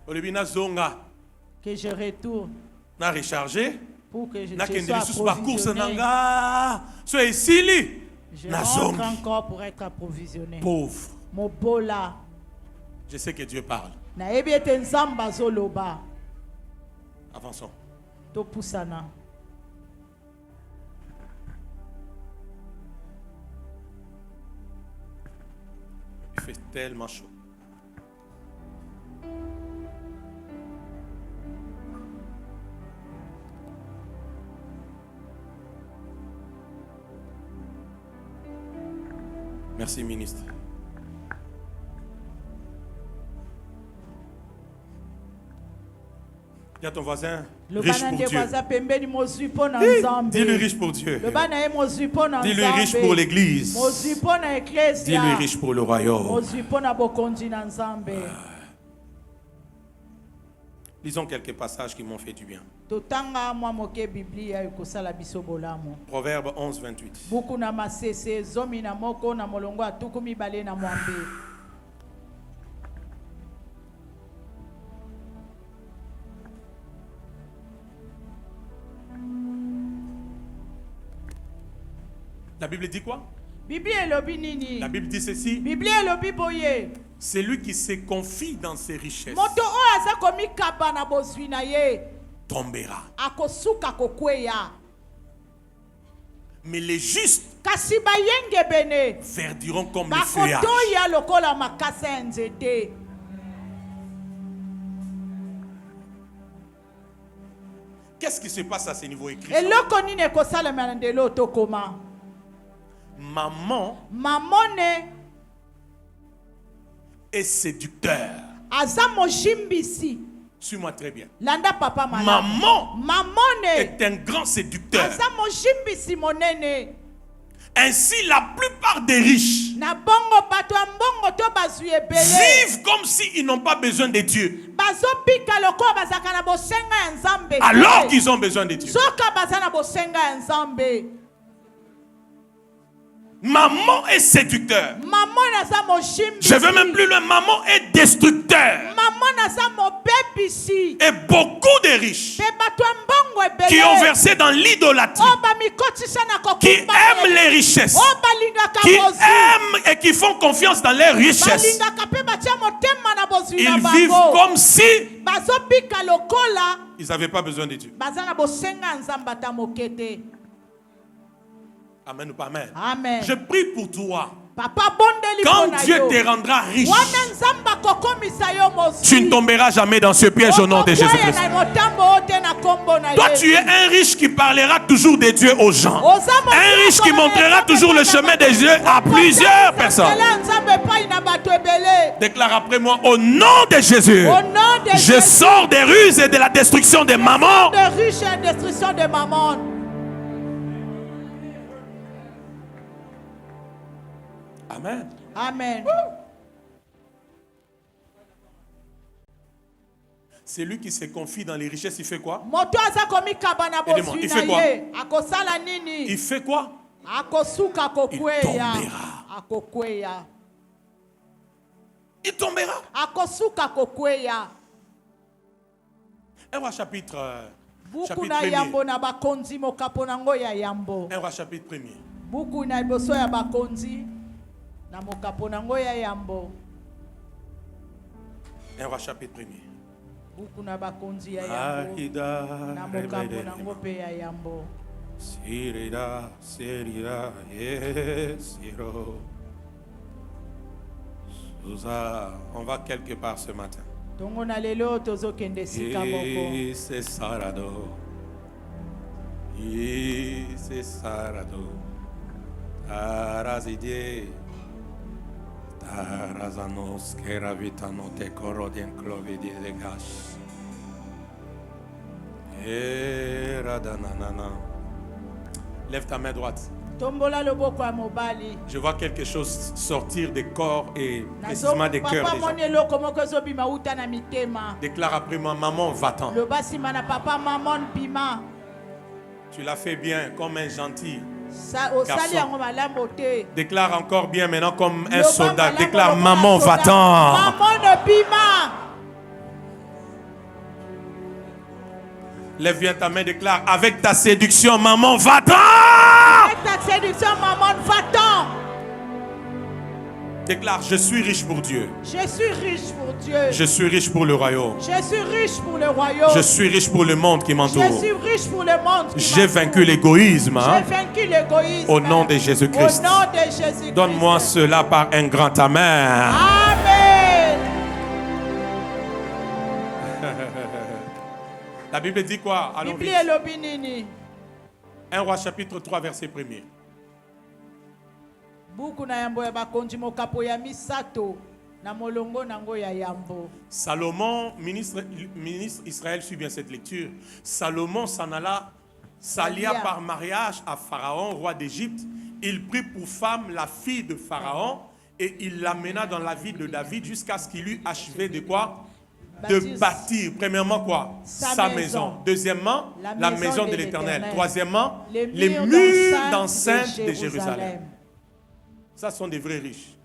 Olebi na zonga. Que je retourne. Na recharger. Pour que je Na sois kende lisusu ba course approvisionné. nanga. So ici. Je Na rentre zongi. encore pour être approvisionné. Pauvre. Mobola. Je sais que Dieu parle. Nayebi ete nzamba zoloba. Avançons. Topusana. Il fait tellement chaud. Merci, ministre. Il y a ton voisin riche pour Dieu. Dis-lui riche pour Dieu. Dis-lui riche pour l'église. Dis-lui riche pour le royaume. Lisons quelques passages qui m'ont fait du bien. Proverbe 11, 28. La Bible dit quoi? La Bible dit ceci. C'est lui qui se confie dans ses richesses tombera. Mais les justes verdiront comme le feuillage. Qu'est-ce qui se passe à ce niveau écrit? Maman est séducteur. Suis-moi très bien. Maman est un grand séducteur. Ainsi, la plupart des riches vivent comme s'ils n'ont pas besoin de Dieu, alors qu'ils ont besoin de Dieu. Maman est séducteur. Je veux même plus loin. Maman est destructeur. Et beaucoup de riches qui ont versé dans l'idolâtrie, qui aiment les richesses, qui aiment et qui font confiance dans les richesses, ils vivent comme si ils n'avaient pas besoin de Dieu. Amen ou pas amen. Amen. Je prie pour toi. Papa, quand Dieu te rendra riche, tu ne tomberas jamais dans ce piège au nom de Jésus-Christ. Toi, tu es un riche qui parlera toujours de Dieu aux gens. Un riche qui montrera toujours le chemin de Dieu à plusieurs personnes. Déclare après moi, au nom de Jésus, je sors des ruses et de la destruction des mamans. Amen. Amen. C'est lui qui se confie dans les richesses, il fait quoi? Il fait quoi? Il fait quoi? Il tombera. Un roi chapitre 1er. Un roi chapitre 1er. Buku na iboso ya bakonzi na mokapo nango ya yambo. Un roi chapitre 1er. Buku na bakonzi ya yambo na mokapo nango pe ya yambo. Sirida, sirida, siro. Souza, on va quelque part ce matin. Tongo na lelo tozo kende sika moko. C'est sarado. C'est sarado. Tarazidie, Tarazanos, Keravitano, te Corodien, Clovidie de Gash. Lève ta main droite. Tombola loboko ya mobali. Je vois quelque chose sortir des corps et précisément des cœurs des gens. Déclare après moi, maman, va-t'en. Tu l'as fait bien, comme un gentil garçon. Déclare encore bien maintenant comme un soldat. Déclare, maman, va-t'en. Lève bien ta main, déclare, avec ta séduction, maman, va-t'en. Avec ta séduction, maman, va-t'en. Déclare, je suis riche pour Dieu. Je suis riche pour Dieu. Je suis riche pour le royaume. Je suis riche pour le royaume. Je suis riche pour le monde qui m'entoure. Je suis riche pour le monde qui J'ai vaincu l'égoïsme. J'ai vaincu l'égoïsme. Au nom de Jésus-Christ. Au nom de Jésus-Christ. Donne-moi cela par un grand amen. Amen. La Bible dit quoi? Allons vite. 1 Roi chapitre 3 verset 1er. Salomon, ministre Israël, suit bien cette lecture. Salomon s'en alla, s'allia par mariage à Pharaon, roi d'Égypte. Il prit pour femme la fille de Pharaon et il l'amena dans la ville de David jusqu'à ce qu'il eût achevé de quoi? De bâtir. Premièrement quoi? Sa maison. Deuxièmement, la maison de l'Éternel. Troisièmement, les murs d'enceinte de Jérusalem. Ça sont des vrais riches.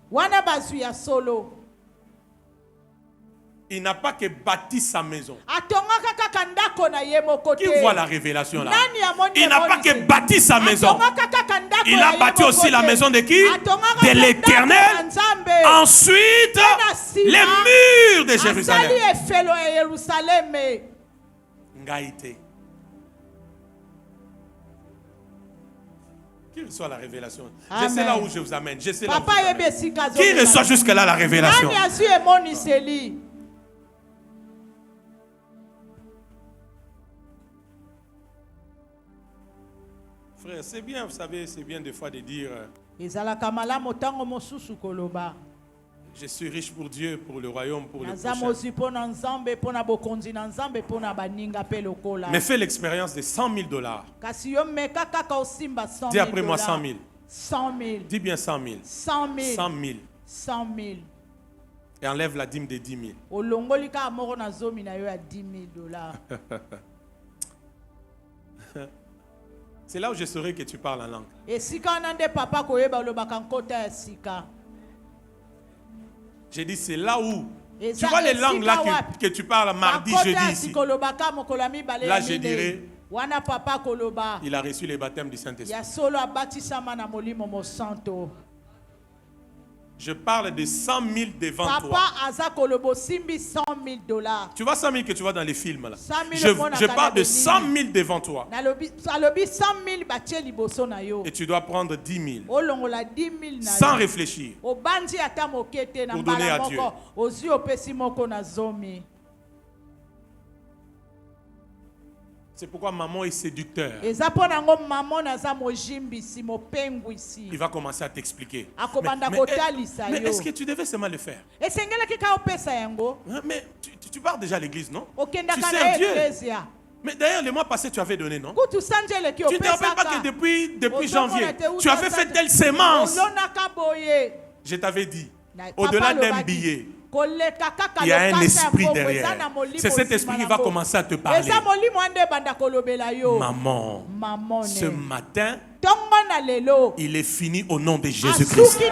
Il n'a pas que bâti sa maison. Qui voit la révélation là? Il n'a pas que bâti sa maison. Il a bâti aussi la maison de qui? De l'Éternel. Ensuite, les murs de Jérusalem. Ngaïté. Qui reçoit la révélation? Je sais là où je vous amène. Je sais là où je vous amène. Qui reçoit jusque-là la révélation? Frère, c'est bien, vous savez, c'est bien des fois de dire je suis riche pour Dieu, pour le royaume, pour le prochain. Mais fais l'expérience de $100,000. Dis après moi 100 000. 100 000. Dis bien 100 000. 100 000. 100 000. 100 000. Et enlève la dîme de 10 000. C'est là où je saurai que tu parles en langue. J'ai dit c'est là où. Tu vois les langues là que tu parles mardi, jeudi ici. Là je dirais, il a reçu le baptême du Saint-Esprit. Je parle de 100 000 devant toi. Tu vois 100 000 que tu vois dans les films là. Je parle de 100 000 devant toi. Et tu dois prendre 10 000. Sans réfléchir. Pour donner à Dieu. C'est pourquoi maman est séducteur. Il va commencer à t'expliquer. Mais est-ce que tu devais seulement le faire? Mais tu pars déjà à l'église, non? Tu sers Dieu. Mais d'ailleurs, le mois passé, tu avais donné, non? Tu ne te rappelles pas que depuis janvier, tu avais fait telle sémence? Je t'avais dit, au-delà d'un billet, il y a un esprit derrière. C'est cet esprit qui va commencer à te parler. Maman, ce matin, il est fini au nom de Jésus-Christ.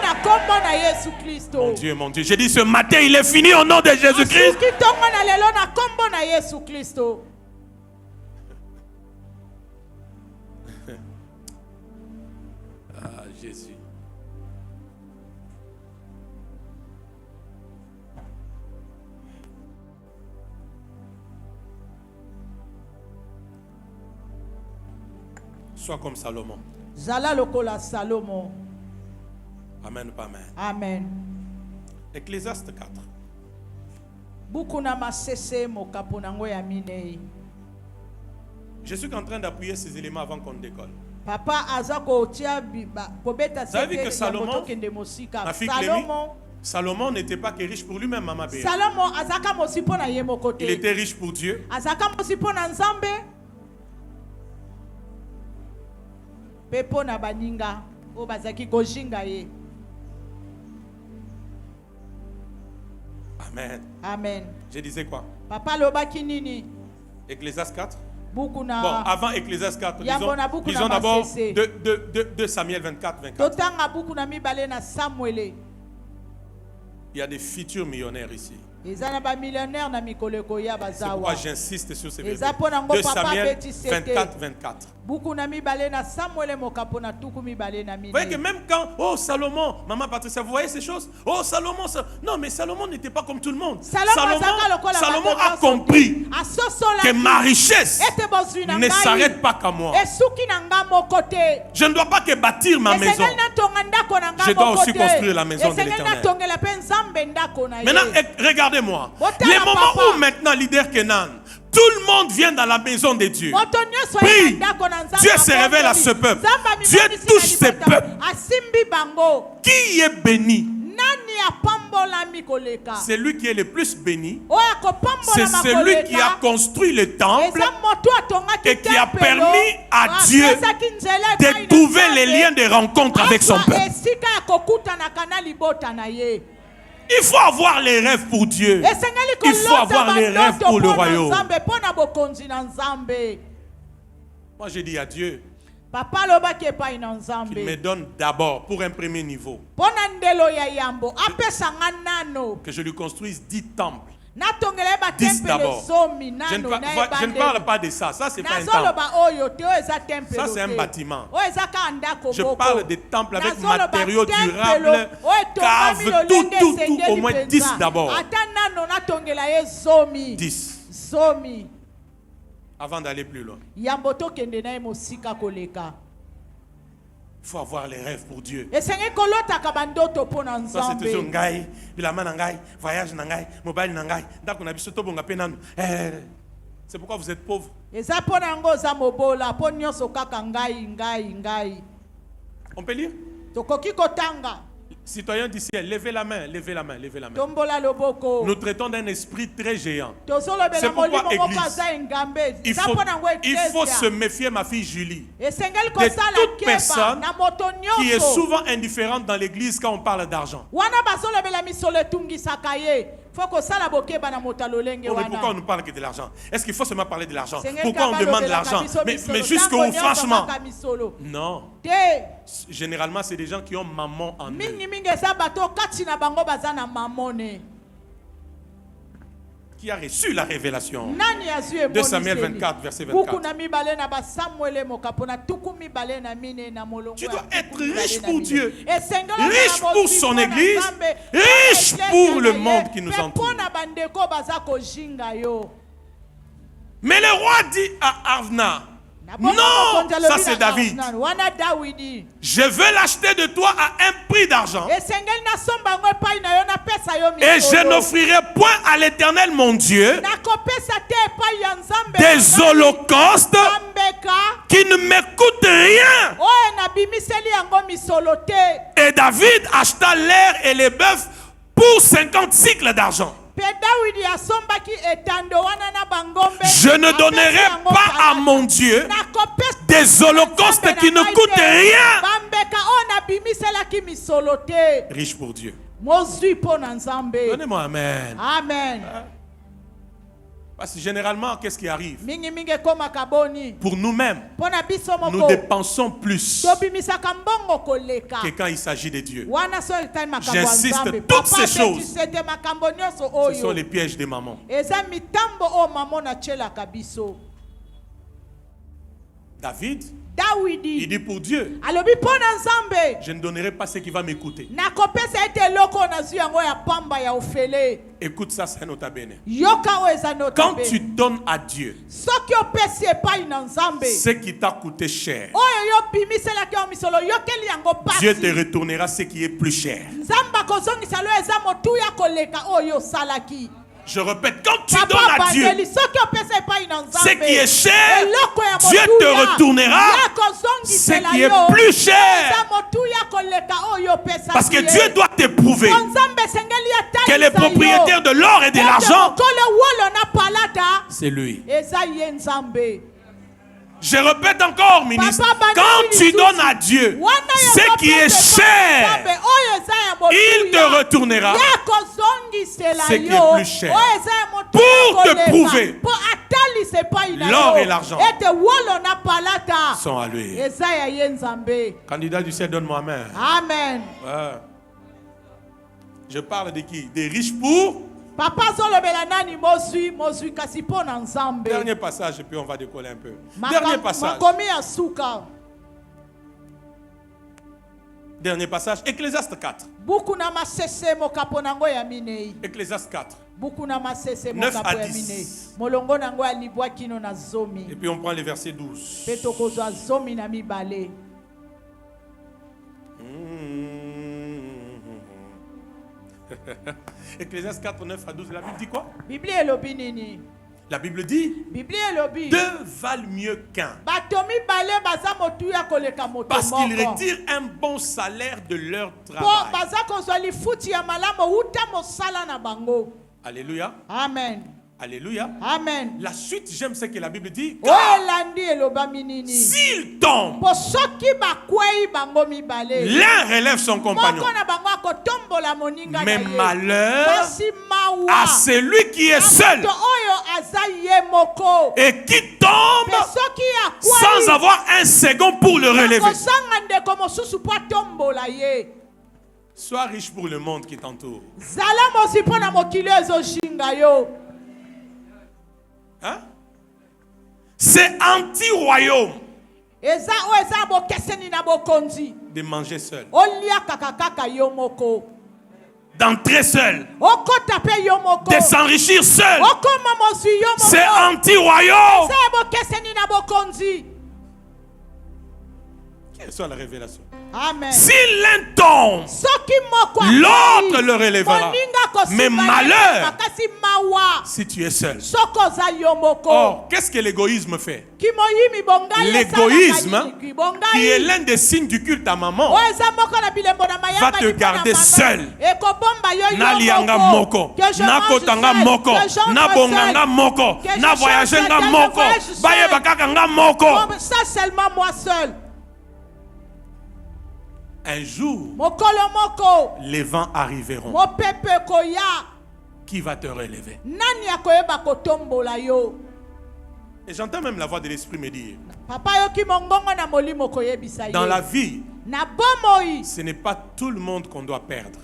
Mon Dieu, mon Dieu. J'ai dit ce matin, il est fini au nom de Jésus-Christ. Ah, Jésus. Sois comme Salomon. Amen, pas amen. Amen. Ecclésiaste 4. Je suis en train d'appuyer ces éléments avant qu'on décolle. Papa Vous avez vu que Salomon, ma fille Clémy, Salomon n'était pas que riche pour lui-même, maman Béa. Il était riche pour Dieu. Pepo na baninga o bazaki kojinga ye. Amen. Amen. Je disais quoi? Papa lobaki nini? Ecclésiaste 4. Buku na. Bon, avant Ecclésiaste 4, lisons d'abord 2 Samuel 24, 24. Totanga buku na mibale na Samuel. Il y a des futurs millionnaires ici. C'est pourquoi j'insiste sur ces versets. 2 Samuel 24, 24. Vous voyez que même quand, Salomon, maman Patricia, vous voyez ces choses? Oh, Salomon, non, mais Salomon n'était pas comme tout le monde. Salomon a compris que ma richesse ne s'arrête pas qu'à moi. Je ne dois pas que bâtir ma maison. Je dois aussi construire la maison de l'Éternel. Maintenant, regardez-moi. Les moments où maintenant, leader Kenan, tout le monde vient dans la maison de Dieu. Prie. Dieu se révèle à ce peuple. Dieu touche ce peuple. Qui est béni? C'est lui qui est le plus béni. C'est celui qui a construit le temple et qui a permis à Dieu de trouver les liens de rencontre avec son peuple. Il faut avoir les rêves pour Dieu. Il faut avoir les rêves pour le royaume. Moi, j'ai dit à Dieu qu'il me donne d'abord pour un premier niveau que je lui construise 10 temples. 10 d'abord. Je ne parle pas de ça. Ça, c'est pas un temple. Ça, c'est un bâtiment. Je parle des temples avec matériaux durables, caves, tout. Au moins 10 d'abord. 10. Avant d'aller plus loin. Il faut avoir les rêves pour Dieu. Ça, c'est toujours ngai, bilama nangai, voyage nangai, mobile nangai. C'est pourquoi vous êtes pauvres. On peut lire? Citoyens d'ici, levez la main, levez la main, levez la main. Nous traitons d'un esprit très géant. C'est pourquoi, Église, il faut se méfier, ma fille Julie, de toute personne qui est souvent indifférente dans l'église quand on parle d'argent. Pourquoi on nous parle que de l'argent? Est-ce qu'il faut seulement parler de l'argent? Pourquoi on demande de l'argent? Mais jusqu'où, franchement? Non. Généralement, c'est des gens qui ont maman en eux. Qui a reçu la révélation. 2 Samuel 24, verset 24. Tu dois être riche pour Dieu, riche pour son église, riche pour le monde qui nous entoure. Mais le roi dit à Arvna, non, ça c'est David. Je veux l'acheter de toi à un prix d'argent. Et je n'offrirai point à l'Éternel mon Dieu des holocaustes qui ne me coûtent rien. Et David acheta l'air et les bœufs pour 50 cycles d'argent. Je ne donnerai pas à mon Dieu des holocaustes qui ne coûtent rien. Riche pour Dieu. Donnez-moi amen. Amen. Parce que généralement, qu'est-ce qui arrive? Pour nous-mêmes, nous dépensons plus que quand il s'agit de Dieu. J'insiste, toutes ces choses, ce sont les pièges des mamans. David, il dit pour Dieu, je ne donnerai pas ce qui va m'écouter. Écoute ça, c'est nota bene. Quand tu donnes à Dieu ce qui t'a coûté cher, Dieu te retournera ce qui est plus cher. Je répète, quand tu donnes à Dieu ce qui est cher, Dieu te retournera ce qui est plus cher. Parce que Dieu doit t'éprouver que le propriétaire de l'or et de l'argent, c'est lui. Je répète encore, ministre, quand tu donnes à Dieu ce qui est cher, il te retournera ce qui est plus cher pour te prouver. L'or et l'argent sont à lui. Candidat du ciel, donne-moi amen. Amen. Je parle de qui? Des riches pour. Dernier passage et puis on va décoller un peu. Dernier passage. Dernier passage. Ecclésiaste 4. Ecclésiaste 4. 9 à 10. Et puis on prend les versets 12. Ecclésiaste 4, 9 à 12. La Bible dit quoi? La Bible dit deux valent mieux qu'un, parce qu'ils retirent un bon salaire de leur travail. Alléluia. Amen. Alléluia. Amen. La suite, j'aime ce que la Bible dit. S'il tombe, l'un relève son compagnon. Mais malheur à celui qui est seul et qui tombe sans avoir un second pour le relever. Sois riche pour le monde qui t'entoure. Hein? C'est anti-royaume de manger seul, d'entrer seul, de s'enrichir seul. C'est anti-royaume. Quelle soit la révélation? Amen. Si l'un tombe, l'autre le relèvera. Mais malheur si tu es seul. Or, qu'est-ce que l'égoïsme fait? L'égoïsme, qui est l'un des signes du culte à maman, va te garder seul. Na lianga moko, na kotanga moko, na bonganga moko, na voyagenga moko, baye bakakanga moko. Ça seulement moi seul. Un jour, les vents arriveront. Qui va te relever? Et j'entends même la voix de l'Esprit me dire, dans la vie, ce n'est pas tout le monde qu'on doit perdre.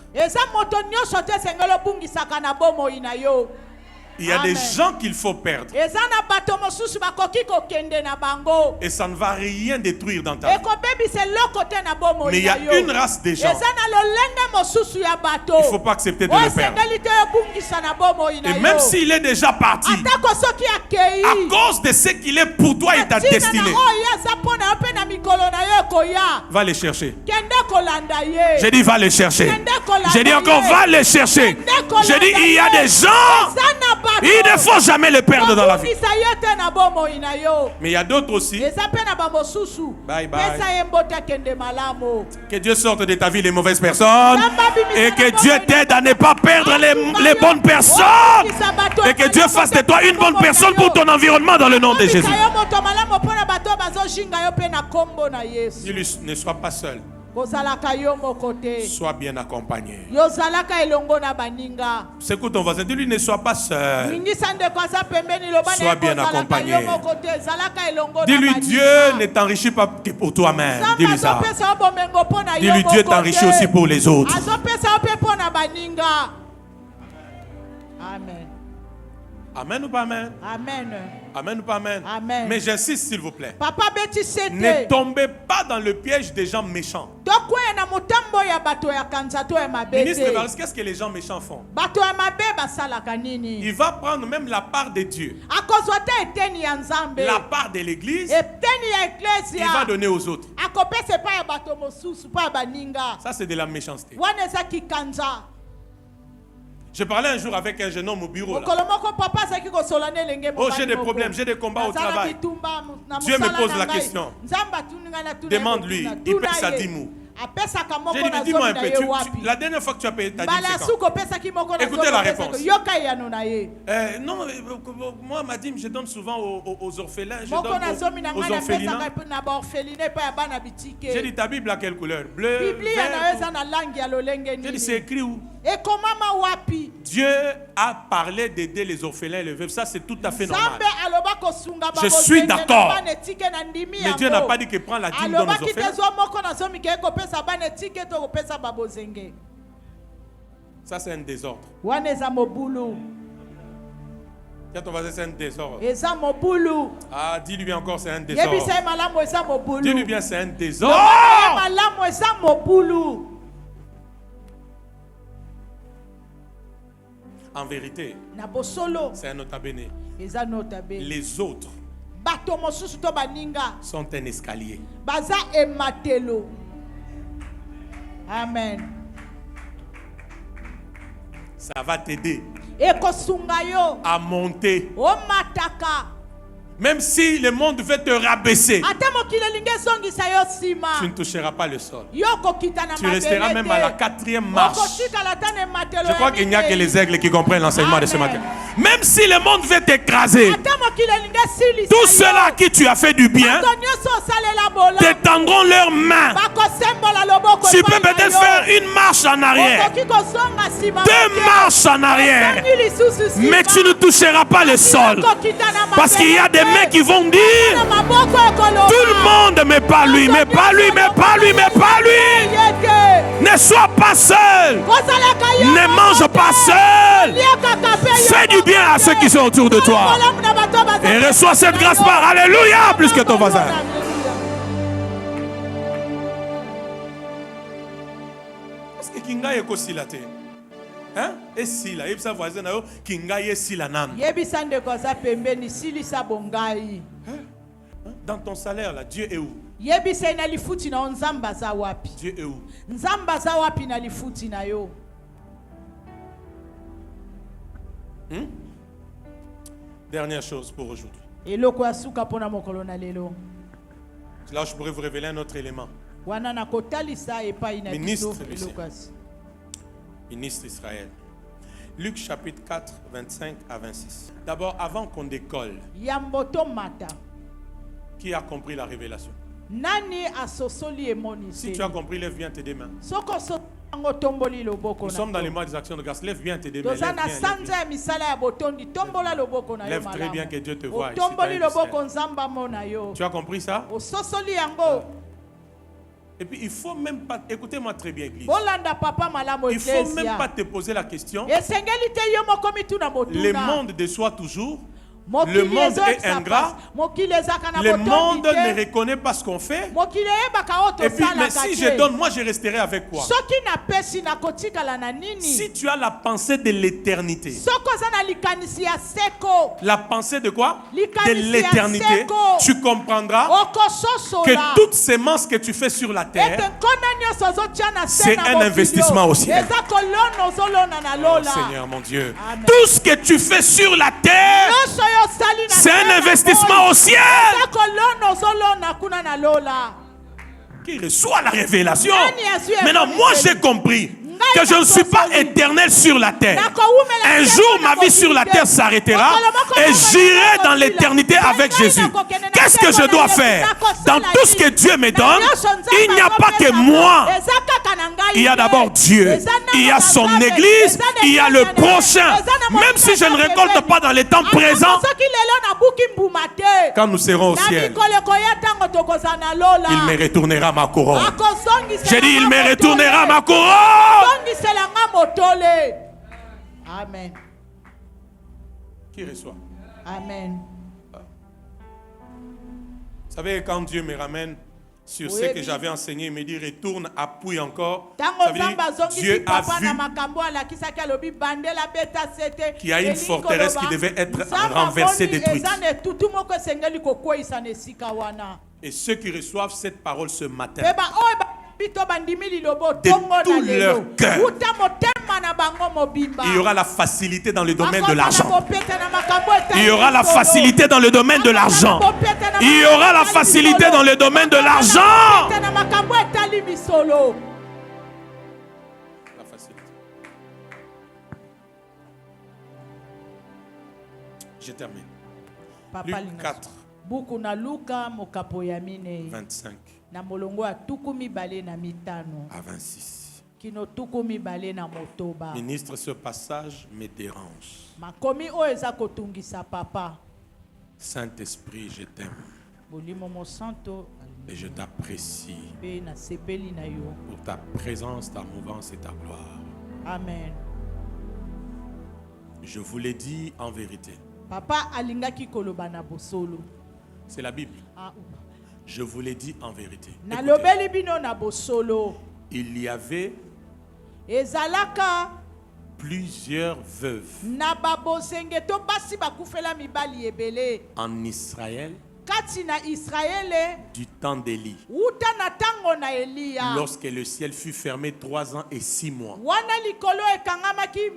Il y a des gens qu'il faut perdre. Et ça ne va rien détruire dans ta vie. Mais il y a une race de gens. Il ne faut pas accepter de le perdre. Et même s'il est déjà parti, à cause de ce qu'il est pour toi et ta destinée, va les chercher. J'ai dit va les chercher. J'ai dit encore va les chercher. J'ai dit il y a des gens, il ne faut jamais les perdre dans la vie. Mais il y a d'autres aussi. Bye bye. Que Dieu sorte de ta vie les mauvaises personnes. Et que Dieu t'aide à ne pas perdre les bonnes personnes. Et que Dieu fasse de toi une bonne personne pour ton environnement dans le nom de Jésus. Dis-lui, ne sois pas seul. Sois bien accompagné. Secoue ton voisin, dis-lui ne sois pas seul. Sois bien accompagné. Dis-lui Dieu ne t'enrichit pas que pour toi-même. Dis-lui ça. Dis-lui Dieu t'enrichit aussi pour les autres. Amen. Amen ou pas amen? Amen. Amen ou pas amen? Amen. Mais j'insiste s'il vous plaît. Papa ne tombez pas dans le piège des gens méchants. Ministre, qu'est-ce que les gens méchants font? Il va prendre même la part de Dieu, la part de l'église, il va donner aux autres. Ça c'est de la méchanceté. Je parlais un jour avec un jeune homme au bureau. Là. Oh, j'ai des problèmes, j'ai des combats au travail. Dieu me pose la question. Demande-lui, il paie sa dîme où? J'ai dit, dis-moi un peu, la dernière fois que tu as payé, tu as dit c'est quand? Écoutez la réponse. Non, moi, ma dîme, je donne souvent aux orphelins, je donne aux orphelinats. J'ai dit, ta Bible a quelle couleur? Bleu, vert. J'ai dit, c'est écrit où? Dieu a parlé d'aider les orphelins et les veuves. Ça, c'est tout à fait normal. Je suis d'accord. Mais Dieu n'a pas dit qu'il prend la dîme dans nos orphelins. Ça, c'est un désordre. Tiens, ton voisin, c'est un désordre. Ah, dis-lui bien encore, c'est un désordre. Dis-lui bien, c'est un désordre. En vérité, c'est un nota bene. Les autres sont un escalier. Amen. Ça va t'aider à monter. Même si le monde veut te rabaisser, tu ne toucheras pas le sol. Tu resteras même à la 4e marche. Je crois qu'il n'y a que les aigles qui comprennent l'enseignement de ce matin. Même si le monde veut t'écraser, tous ceux-là à qui tu as fait du bien t'étendront leurs mains. Tu peux peut-être faire une marche en arrière, 2 marches en arrière, mais tu ne toucheras pas le sol. Parce qu'il y a des mains qui vont dire, tout le monde, mais pas lui, mais pas lui, mais pas lui, mais pas lui. Ne sois pas seul. Ne mange pas seul. Fais du bien à ceux qui sont autour de toi. Et reçois cette grâce par Alléluia plus que ton voisin. Parce que Kinga est aussi là. Hein? Et si là, il y a voisin qui est si là. Dans ton salaire là, Dieu est où? Dieu est où? Dernière chose pour aujourd'hui. Là, je pourrais vous révéler un autre élément. Ministre Israël. Luc chapitre 4, 25 à 26. D'abord, avant qu'on décolle, qui a compris la révélation? Si tu as compris, lève bien tes deux mains. Nous sommes dans les mois des actions de grâce. Lève bien tes deux mains. Lève très bien, que Dieu te voie. Tu as compris ça? Et puis il faut même pas, écoutez-moi très bien, église. Il faut même pas te poser la question. Le monde déçoit toujours. Le monde est ingrat. Le monde ne reconnaît pas ce qu'on fait. Et puis, mais si je donne, moi je resterai avec quoi? Si tu as la pensée de l'éternité. La pensée de quoi? De l'éternité. Tu comprendras que toute sémence que tu fais sur la terre, c'est un investissement au ciel. Oh, Seigneur mon Dieu. Amen. Tout ce que tu fais sur la terre, c'est un investissement au ciel. Qui reçoit la révélation. Maintenant, moi j'ai compris que je ne suis pas éternel sur la terre. Un jour, ma vie sur la terre s'arrêtera et j'irai dans l'éternité avec Jésus. Qu'est-ce que je dois faire? Dans tout ce que Dieu me donne, il n'y a pas que moi. Il y a d'abord Dieu. Il y a son église. Il y a le prochain. Même si je ne récolte pas dans les temps présents, quand nous serons au ciel, il me retournera ma couronne. J'ai dit, il me retournera ma couronne. Amen. Qui reçoit? Amen. Vous savez, quand Dieu me ramène sur ce que j'avais enseigné, il me dit retourne, appuie encore. Ça veut dire, Dieu a vu qu'il y a une forteresse qui devait être renversée, détruite. Et ceux qui reçoivent cette parole ce matin, de tout leur cœur, Il y aura la facilité dans le domaine de l'argent. Il y aura la facilité dans le domaine de l'argent. Il y aura la facilité dans le domaine de l'argent. La facilité. Je termine. Luc 4. 25 à 26. Ministre, ce passage me dérange. Saint-Esprit, je t'aime. Et je t'apprécie pour ta présence, ta mouvance et ta gloire. Amen. Je vous l'ai dit en vérité. Papa alingaki koloba na bosolo. C'est la Bible. Je vous l'ai dit en vérité. Nalobeli bino na bosolo. Il y avait ezalaka plusieurs veuves na babosenge to basi bakufela mibali ebele en Israël kati na Israele du temps d'Élie. Uta na tango na Elia. Lorsque le ciel fut fermé 3 ans et 6 mois. Wana likolo ekangamaki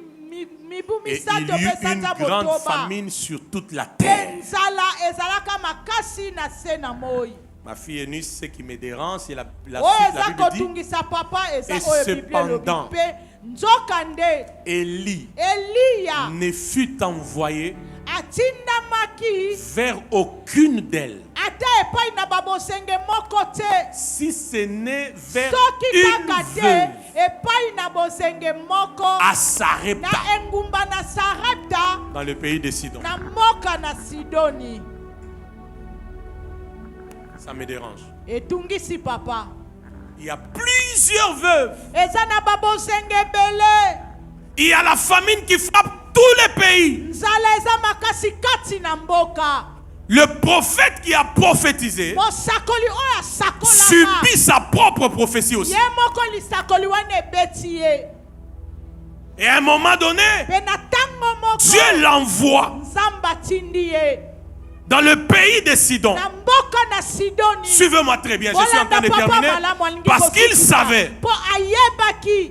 mibu Et misato il y eut pesa une za grande botoba. famine sur toute la terre. Nzala ezalaka makasi na se na moi. Ma fille Eunice, ce qui me dérange, c'est la suite. La Bible dit, et cependant, Élie ne fut envoyé vers aucune d'elles, si ce n'est vers une veuve à Sarepta, dans le pays de Sidon. Ça me dérange. Papa. Il y a plusieurs veuves. Il y a la famine qui frappe tous les pays. Le prophète qui a prophétisé subit sa propre prophétie aussi. Et à un moment donné, Dieu l'envoie dans le pays de Sidon. Suivez-moi très bien, je suis en train de terminer. Parce qu'il savait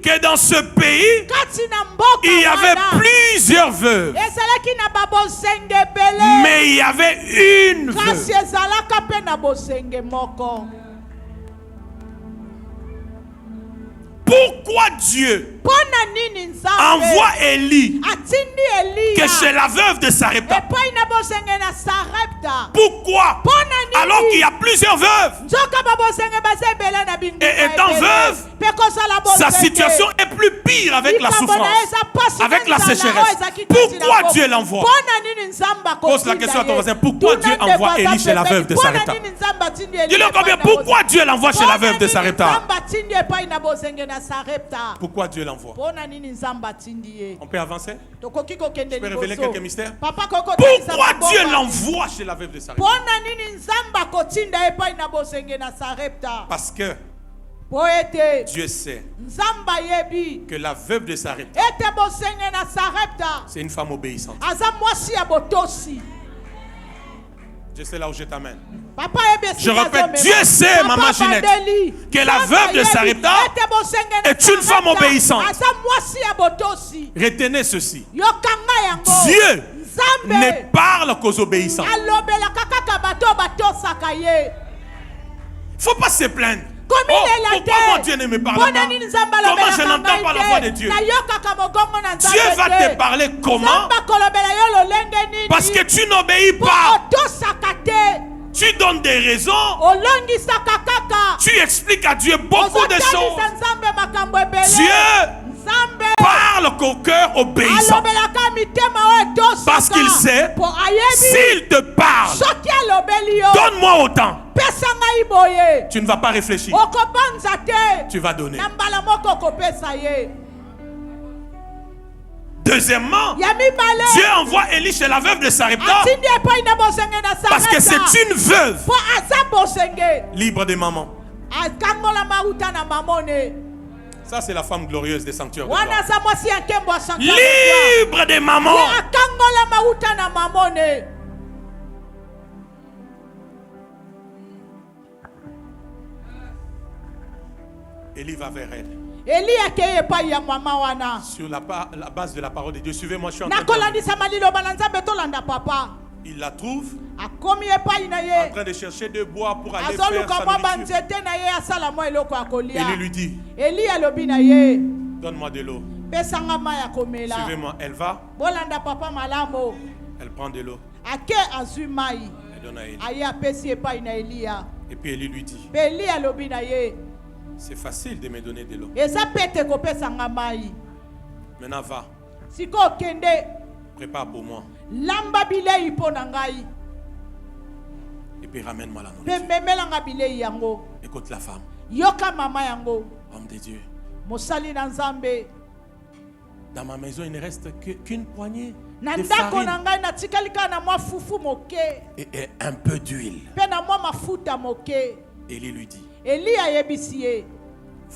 que dans ce pays, il y avait plusieurs veuves. Mais il y avait une veuve. Pourquoi Dieu envoie Élie que chez la veuve de Sarepta? Pourquoi? Alors qu'il y a plusieurs veuves. Et étant veuve, sa situation est plus pire avec la souffrance, avec la sécheresse. Pourquoi Dieu l'envoie? Pose la question à ton voisin. Pourquoi Dieu envoie Élie chez la veuve de Sarepta? Dis-le combien? Pourquoi Dieu l'envoie chez la veuve de Sarepta? Pourquoi Dieu l'envoie? On peut avancer? Je peux révéler quelques mystères? Pourquoi Dieu l'envoie chez la veuve de Sarepta? Parce que Dieu sait que la veuve de Sarepta, c'est une femme obéissante. Je sais là où je t'amène. Je répète, Dieu sait, maman Ginette, que la veuve de Sarepta est une femme obéissante. Retenez ceci. Dieu ne parle qu'aux obéissants. Il ne faut pas se plaindre. Pourquoi mon Dieu ne me parle pas? Comment je n'entends pas la voix de Dieu? Dieu va te parler comment? Parce que tu n'obéis pas. Tu donnes des raisons. Tu expliques à Dieu beaucoup de choses. Dieu parle qu'au cœur obéissant. Parce qu'il sait, s'il te parle, donne-moi autant. Tu ne vas pas réfléchir. Tu vas donner. Deuxièmement, Dieu envoie Élie chez la veuve de Sarepta parce que c'est une veuve libre de maman. Ça, c'est la femme glorieuse des sanctuaires de gloire. Libre de maman. Élie va vers elle. Sur la base de la parole de Dieu. Suivez-moi, je suis en train de... Il la trouve en train de chercher de bois pour aller faire sa nourriture. Élie lui dit, donne-moi de l'eau. Suivez-moi, elle va. Elle prend de l'eau. Elle donne à Élie. Et puis Élie lui dit, c'est facile de me donner de l'eau. Maintenant va. Prépare pour moi. Et puis ramène-moi la nourriture. Écoute la femme. Homme de Dieu. Dans ma maison, il ne reste qu'une poignée de farine et un peu d'huile. Élie lui dit,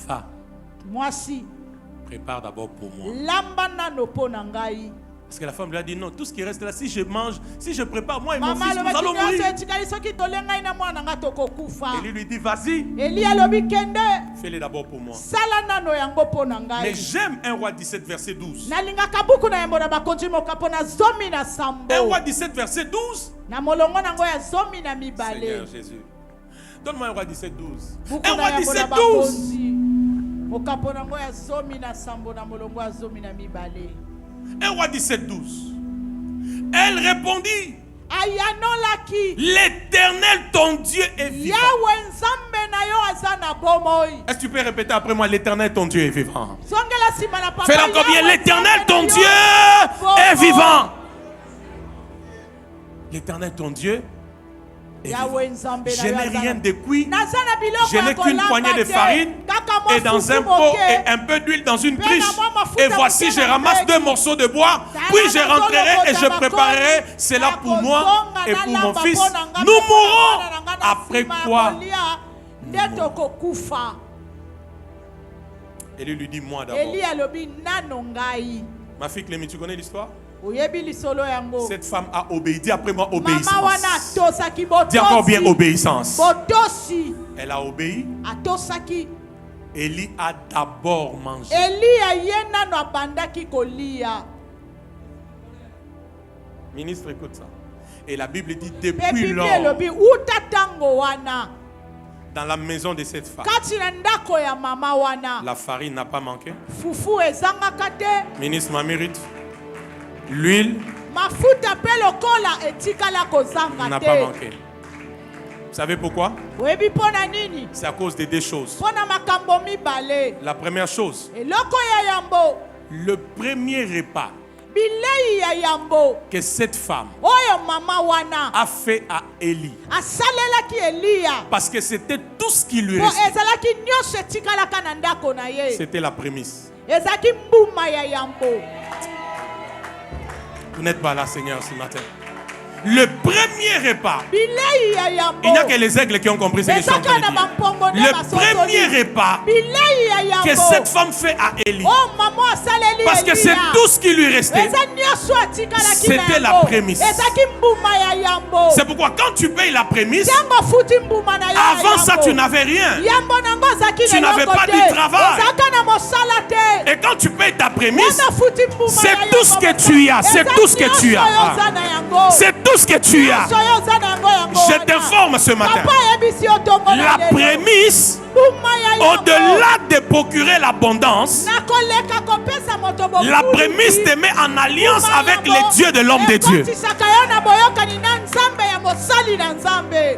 va, prépare d'abord pour moi. Parce que la femme lui a dit non, tout ce qui reste là, si je mange, si je prépare, moi et mon fils, nous allons mourir. Élie lui dit, vas-y, fais-le d'abord pour moi. Mais j'aime 1 Roi 17, verset 12. 1 Roi 17, verset 12. Seigneur Jésus. Donne-moi 1 Roi 17, 12. 1 Roi 17, 12. 1 Roi 17, 12. Elle répondit, l'Éternel ton Dieu est vivant. Est-ce que tu peux répéter après moi, l'Éternel ton Dieu est vivant? Fais-le encore bien, l'Éternel ton Dieu est vivant. L'Éternel ton Dieu est vivant. Je n'ai rien de cuit, je n'ai qu'une poignée de farine et dans un pot et un peu d'huile dans une cruche. Et voici, je ramasse 2 morceaux de bois, puis je rentrerai et je préparerai cela pour moi et pour mon fils. Nous mourrons. Après quoi? Élie lui dit, moi d'abord. Ma fille Clémy, tu connais l'histoire? Cette femme a obéi. Dis après moi, obéissance. Dis encore bien, obéissance. Elle a obéi. Élie a d'abord mangé. Ministre, écoute ça. Et la Bible dit depuis lors, dans la maison de cette femme, la farine n'a pas manqué. Ministre, ma mérite. L'huile n'a pas manqué. Vous savez pourquoi? C'est à cause de 2 choses. La première chose, le premier repas que cette femme a fait à Élie, parce que c'était tout ce qui lui restait, c'était la prémisse. Vous n'êtes pas là, Seigneur, ce matin. Le premier repas, il n'y a que les aigles qui ont compris ce que je suis en train de dire. Le premier repas que cette femme fait à Élie, parce que c'est tout ce qui lui restait, c'était la prémisse. C'est pourquoi quand tu payes la prémisse, avant ça tu n'avais rien. Tu n'avais pas du travail. Et quand tu payes ta prémisse, c'est tout ce que tu as. C'est tout ce que tu as. C'est tout ce que tu as. Je t'informe ce matin. La prémisse, au-delà de procurer l'abondance, la prémisse te met en alliance avec les dieux de l'homme de Dieu.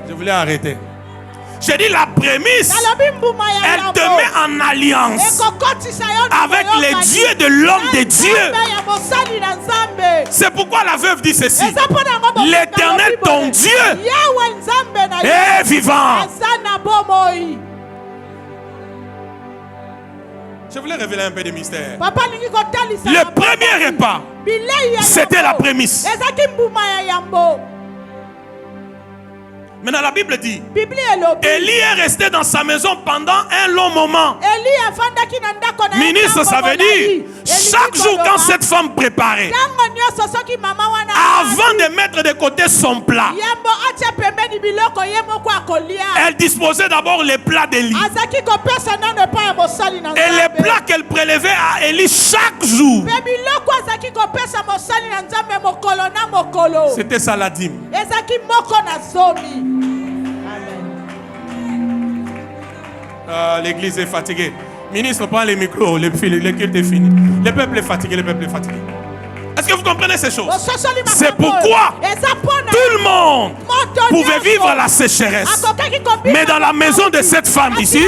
Je voulais arrêter. J'ai dit la prémisse, elle te met en alliance avec les dieux de l'homme de Dieu. C'est pourquoi la veuve dit ceci: l'Éternel ton Dieu est vivant. Je voulais révéler un peu de mystère. Le premier repas, c'était la prémisse. Maintenant la Bible dit, Bible elobi. Élie est resté dans sa maison pendant un long moment. Eli afandaki na ndako na ye Ministre, ntango ça veut molai. dire, Elingi chaque jour koloba, quand cette femme préparait, ntango nyonso soki mama wana avant de mettre de côté son plat, yembo atia pembeni biloko ye moko akolia, elle disposait d'abord les plats d'Élie. azaki kopesa nano epai ya mosali na Et les Nzambe. plats qu'elle prélevait à Élie chaque jour, Mpe biloko azaki kopesa mosali na Nzambe mokolo na mokolo, c'était ça la dîme. ezaki moko na zomi. L'église est fatiguée. Ministre, prends les micros, le culte est fini. Le peuple est fatigué, le peuple est fatigué. Est-ce que vous comprenez ces choses? C'est pourquoi tout le monde pouvait vivre la sécheresse. Mais dans la maison de cette femme ici,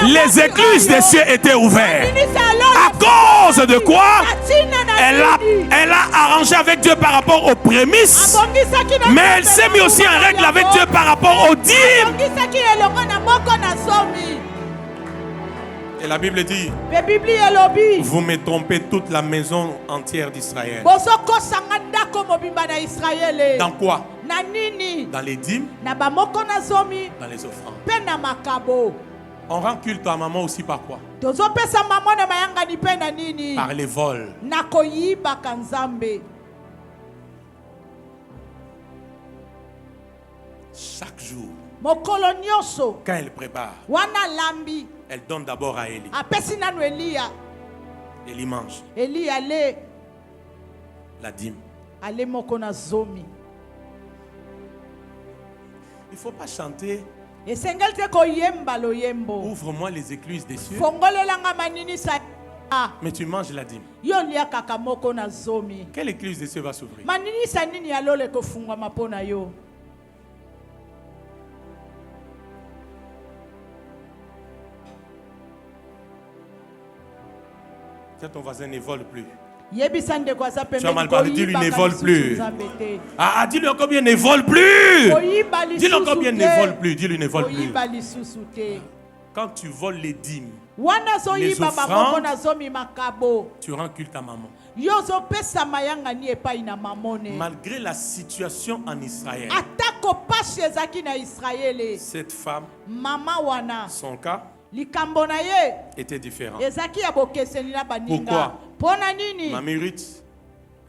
les écluses des cieux étaient ouvertes. À cause de quoi? Elle a arrangé avec Dieu par rapport aux prémices, mais elle s'est mis aussi en règle avec Dieu par rapport aux dîmes. Et la Bible dit, vous me trompez toute la maison entière d'Israël. Dans quoi? Dans les dîmes, dans les offrandes. On rend culte à maman aussi par quoi? Par les vols. Chaque jour, quand elle prépare, elle donne d'abord à Élie. Élie mange la dîme. Il ne faut pas chanter. Ouvre-moi les écluses des cieux. Mais tu manges la dîme. Quelle écluse des cieux va s'ouvrir? Ton voisin ne vole plus. Tu as mal parlé, dis-lui ne vole plus. Ah, dis-lui encore bien ne vole plus. Dis-lui encore bien ne vole plus. Dis-lui ne vole plus. Quand tu voles les dîmes, les offrandes, tu rends culte à maman. Malgré la situation en Israël, cette femme, son cas était différent. Pourquoi? Ma mérite,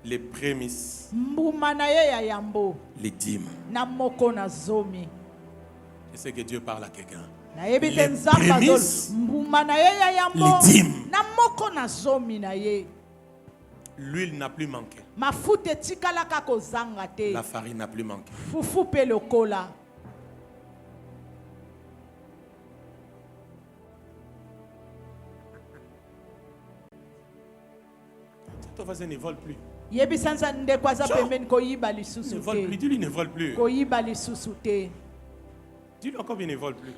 les prémices, les dîmes. Et c'est que Dieu parle à quelqu'un. Les prémices, les dîmes. L'huile n'a plus manqué. La farine n'a plus manqué. Ton voisin ne vole plus. Ne vole plus. Dis-lui ne vole plus. Dis-lui encore bien ne vole plus.